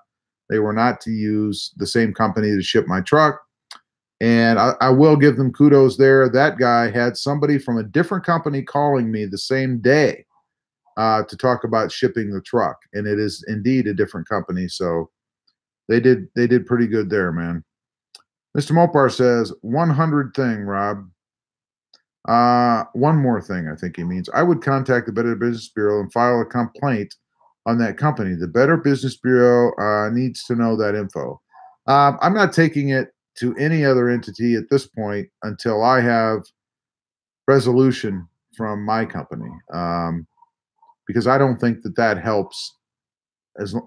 they were not to use the same company to ship my truck. And I will give them kudos there. That guy had somebody from a different company calling me the same day to talk about shipping the truck. And it is indeed a different company. So they did pretty good there, man. Mr. Mopar says, 100 thing, Rob. One more thing, I think he means. I would contact the Better Business Bureau and file a complaint on that company. The Better Business Bureau needs to know that info. I'm not taking it to any other entity at this point until I have resolution from my company, because I don't think that helps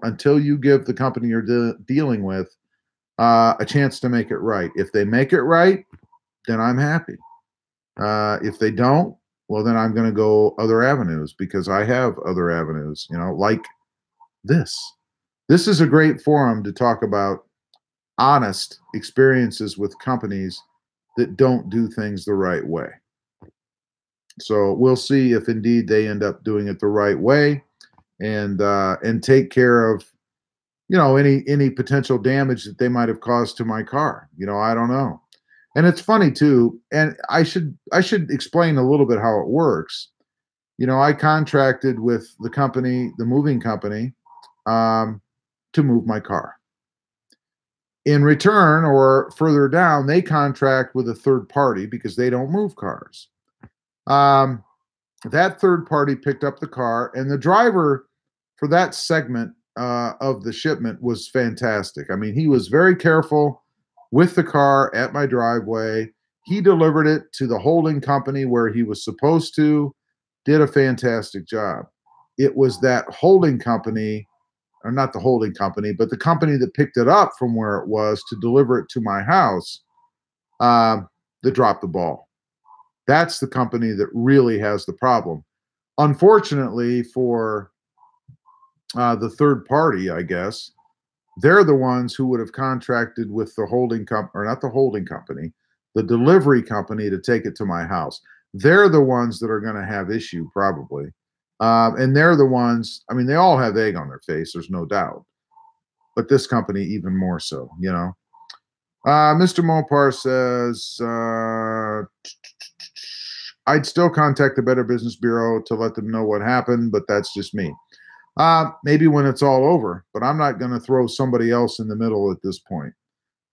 until you give the company you're dealing with a chance to make it right. If they make it right, then I'm happy. If they don't, well, then I'm going to go other avenues, because I have other avenues, like this. This is a great forum to talk about honest experiences with companies that don't do things the right way. So we'll see if indeed they end up doing it the right way and take care of, any potential damage that they might have caused to my car. I don't know. And it's funny too, and I should explain a little bit how it works. I contracted with the company, the moving company, to move my car. In return, or further down, they contract with a third party because they don't move cars. That third party picked up the car, and the driver for that segment of the shipment was fantastic. I mean, he was very careful with the car at my driveway. He delivered it to the holding company where he was supposed to, did a fantastic job. It was that holding company, or not the holding company, but the company that picked it up from where it was to deliver it to my house, that dropped the ball. That's the company that really has the problem. Unfortunately for the third party, I guess, they're the ones who would have contracted with the holding company, or not the holding company, the delivery company to take it to my house. They're the ones that are going to have issue probably. And they're the ones, I mean, they all have egg on their face, there's no doubt. But this company even more so, Mr. Mopar says, I'd still contact the Better Business Bureau to let them know what happened, but that's just me. Maybe when it's all over, but I'm not going to throw somebody else in the middle at this point.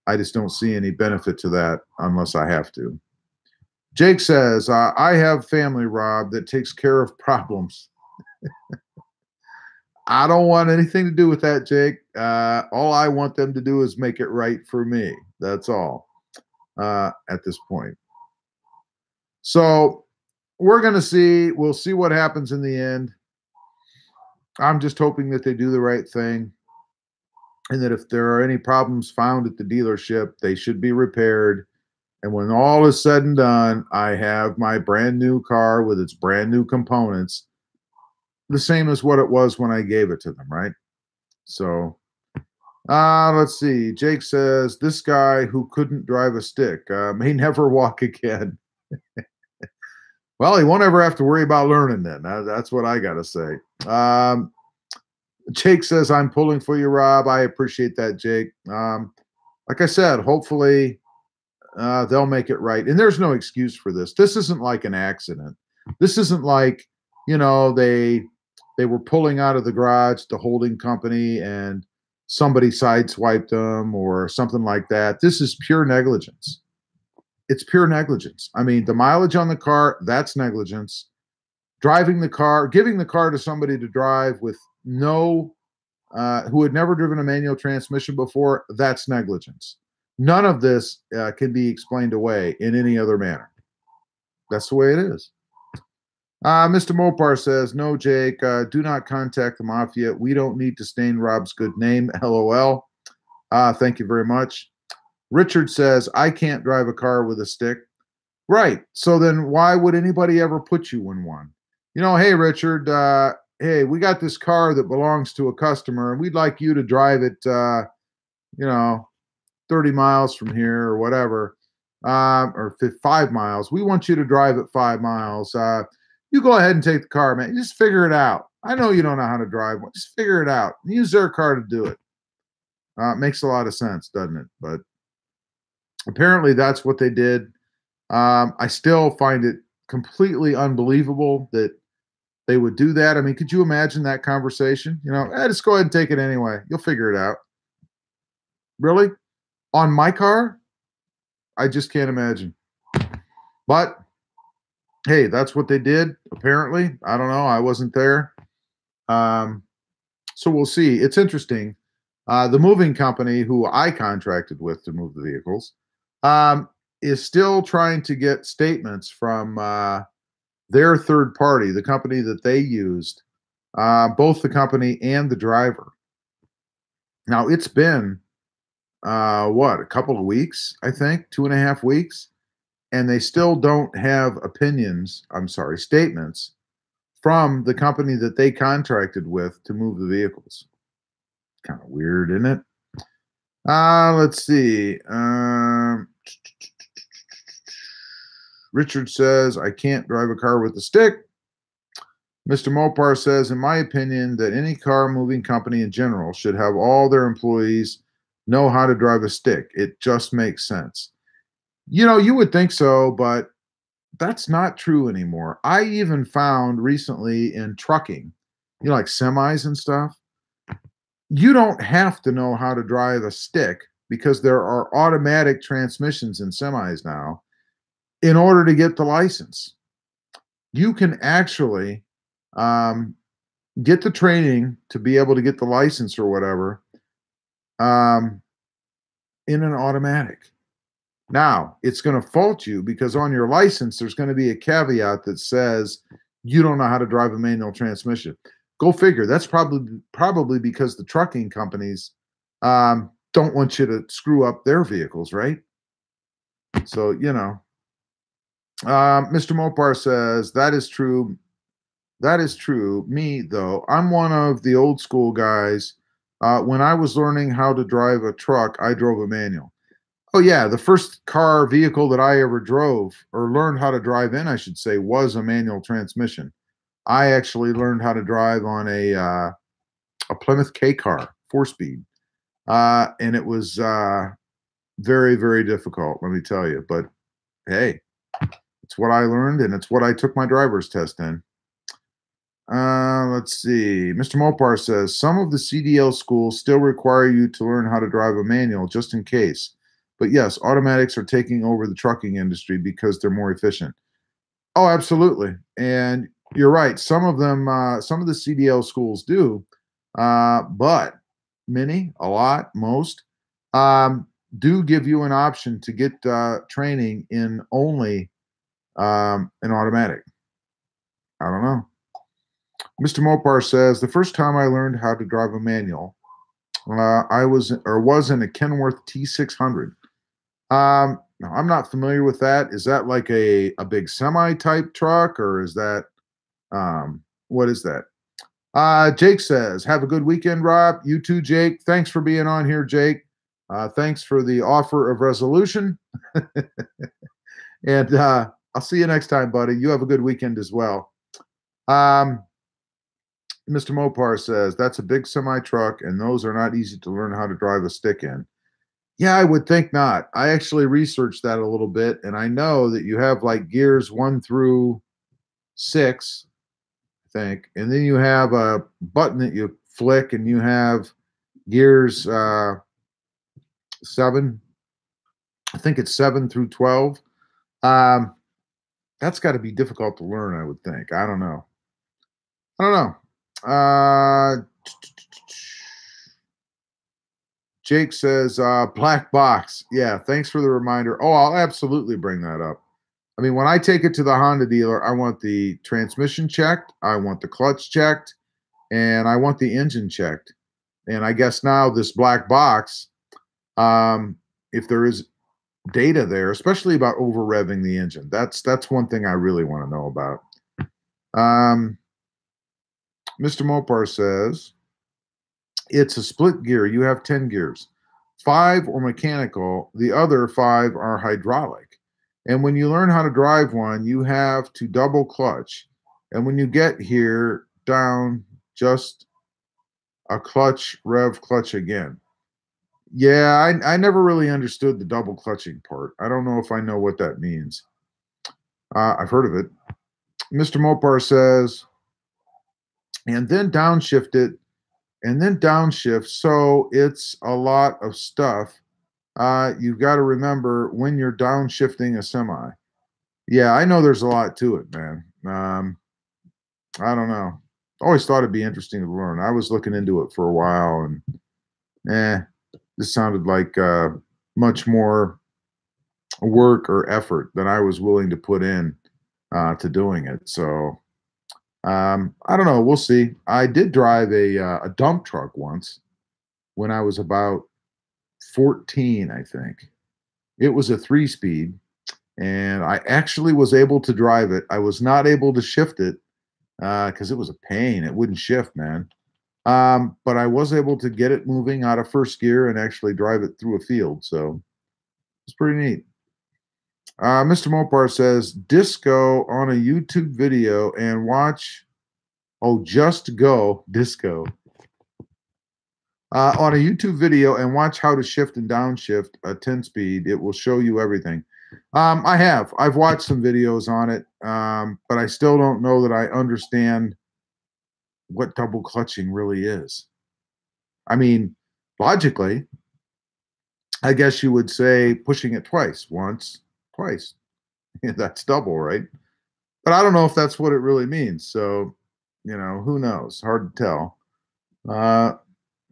I just don't see any benefit to that unless I have to. Jake says, I have family, Rob, that takes care of problems. I don't want anything to do with that, Jake. All I want them to do is make it right for me. That's all at this point. So we're going to see. We'll see what happens in the end. I'm just hoping that they do the right thing, and that if there are any problems found at the dealership, they should be repaired. And when all is said and done, I have my brand new car with its brand new components, the same as what it was when I gave it to them, right? So let's see. Jake says, this guy who couldn't drive a stick may never walk again. Well, he won't ever have to worry about learning then. That's what I got to say. Jake says, I'm pulling for you, Rob. I appreciate that, Jake. Like I said, hopefully they'll make it right. And there's no excuse for this. This isn't like an accident. This isn't like, they were pulling out of the garage, the holding company, and somebody sideswiped them or something like that. This is pure negligence. It's pure negligence. I mean, the mileage on the car, that's negligence. Driving the car, giving the car to somebody to drive with no, who had never driven a manual transmission before, that's negligence. None of this can be explained away in any other manner. That's the way it is. Mr. Mopar says, no, Jake, do not contact the mafia. We don't need to stain Rob's good name. LOL. Thank you very much. Richard says, I can't drive a car with a stick. Right. So then why would anybody ever put you in one? You know, hey, Richard, hey, we got this car that belongs to a customer, and we'd like you to drive it, 30 miles from here or whatever, or 5 miles. We want you to drive it 5 miles. You go ahead and take the car, man. Just figure it out. I know you don't know how to drive one. Just figure it out. Use their car to do it. Makes a lot of sense, doesn't it? But apparently that's what they did. I still find it completely unbelievable that they would do that. I mean, could you imagine that conversation? Just go ahead and take it anyway. You'll figure it out. Really? On my car? I just can't imagine. But hey, that's what they did, apparently. I don't know. I wasn't there. So we'll see. It's interesting. The moving company who I contracted with to move the vehicles is still trying to get statements from their third party, the company that they used, both the company and the driver. Now, it's been, a couple of weeks, I think, 2.5 weeks, and they still don't have statements from the company that they contracted with to move the vehicles. Kind of weird, isn't it? Let's see. Richard says, I can't drive a car with a stick. Mr. Mopar says, in my opinion, that any car moving company in general should have all their employees know how to drive a stick. It just makes sense. You would think so, but that's not true anymore. I even found recently in trucking, like semis and stuff, you don't have to know how to drive a stick because there are automatic transmissions in semis now in order to get the license. You can actually get the training to be able to get the license or whatever in an automatic. Now, it's going to fault you because on your license, there's going to be a caveat that says you don't know how to drive a manual transmission. Go figure. That's probably because the trucking companies don't want you to screw up their vehicles, right? So, Mr. Mopar says, that is true. That is true. Me, though, I'm one of the old school guys. When I was learning how to drive a truck, I drove a manual. Oh, yeah. The first vehicle that I ever drove, or learned how to drive in, I should say, was a manual transmission. I actually learned how to drive on a Plymouth K car, 4-speed. And it was very, very difficult, let me tell you. But hey, it's what I learned, and it's what I took my driver's test in. Let's see. Mr. Mopar says, some of the CDL schools still require you to learn how to drive a manual just in case. But yes, automatics are taking over the trucking industry because they're more efficient. Oh, absolutely. And you're right. Some of them, some of the CDL schools do, but many, a lot, most, do give you an option to get training in only an automatic. I don't know. Mr. Mopar says, the first time I learned how to drive a manual, I was in a Kenworth T600. Now, I'm not familiar with that. Is that like a big semi-type truck, or is that, what is that? Jake says, have a good weekend, Rob. You too, Jake. Thanks for being on here, Jake. Thanks for the offer of resolution. And I'll see you next time, buddy. You have a good weekend as well. Mr. Mopar says, that's a big semi-truck, and those are not easy to learn how to drive a stick in. Yeah, I would think not. I actually researched that a little bit, and I know that you have like gears 1 through 6, I think, and then you have a button that you flick, and you have gears 7. I think it's 7 through 12. Um, that's got to be difficult to learn, I would think. I don't know. I don't know. Jake says, black box. Yeah, thanks for the reminder. Oh, I'll absolutely bring that up. I mean, when I take it to the Honda dealer, I want the transmission checked, I want the clutch checked, and I want the engine checked. And I guess now this black box, if there is data there, especially about over revving the engine, that's one thing I really want to know about. Mr. Mopar says, it's a split gear. You have 10 gears. 5 are mechanical. The other 5 are hydraulic. And when you learn how to drive one, you have to double clutch. And when you get here, down just a clutch, rev clutch again. Yeah, I never really understood the double clutching part. I don't know if I know what that means. I've heard of it. Mr. Mopar says, and then downshift it, and then downshift. So it's a lot of stuff. You've got to remember when you're downshifting a semi. Yeah, I know there's a lot to it, man. I don't know. Always thought it'd be interesting to learn. I was looking into it for a while, and this sounded like much more work or effort than I was willing to put in to doing it. So I don't know. We'll see. I did drive a dump truck once when I was about 14, I think. It was a 3-speed, and I actually was able to drive it. I was not able to shift it because it was a pain. It wouldn't shift, man. But I was able to get it moving out of first gear and actually drive it through a field. So it's pretty neat. Mr. Mopar says, disco on a YouTube video and watch. Oh, just go disco. On a YouTube video and watch how to shift and downshift a 10-speed. It will show you everything. I've watched some videos on it, but I still don't know that I understand what double clutching really is. I mean, logically, I guess you would say pushing it twice, once, twice. That's double, right? But I don't know if that's what it really means. So, who knows? Hard to tell.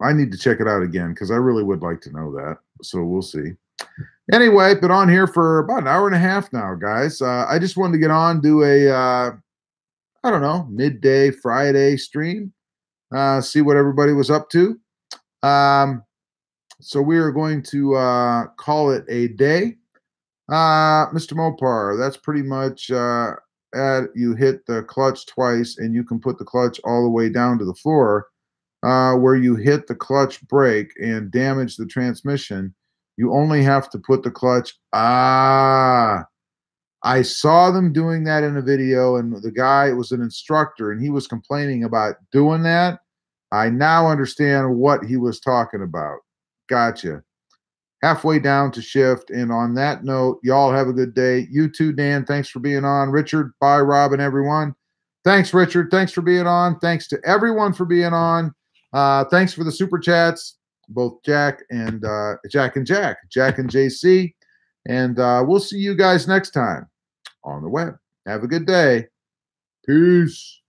I need to check it out again because I really would like to know that. So we'll see. Anyway, been on here for about an hour and a half now, guys. I just wanted to get on, do a, I don't know, midday Friday stream, see what everybody was up to. So we are going to call it a day. Mr. Mopar, that's pretty much you hit the clutch twice and you can put the clutch all the way down to the floor. Where you hit the clutch brake and damage the transmission, you only have to put the clutch. I saw them doing that in a video, and the guy was an instructor, and he was complaining about doing that. I now understand what he was talking about. Gotcha. Halfway down to shift. And on that note, y'all have a good day. You too, Dan. Thanks for being on. Richard, bye, Rob, and everyone. Thanks, Richard. Thanks for being on. Thanks to everyone for being on. Thanks for the super chats, both Jack and Jack and JC. And we'll see you guys next time on the web. Have a good day. Peace.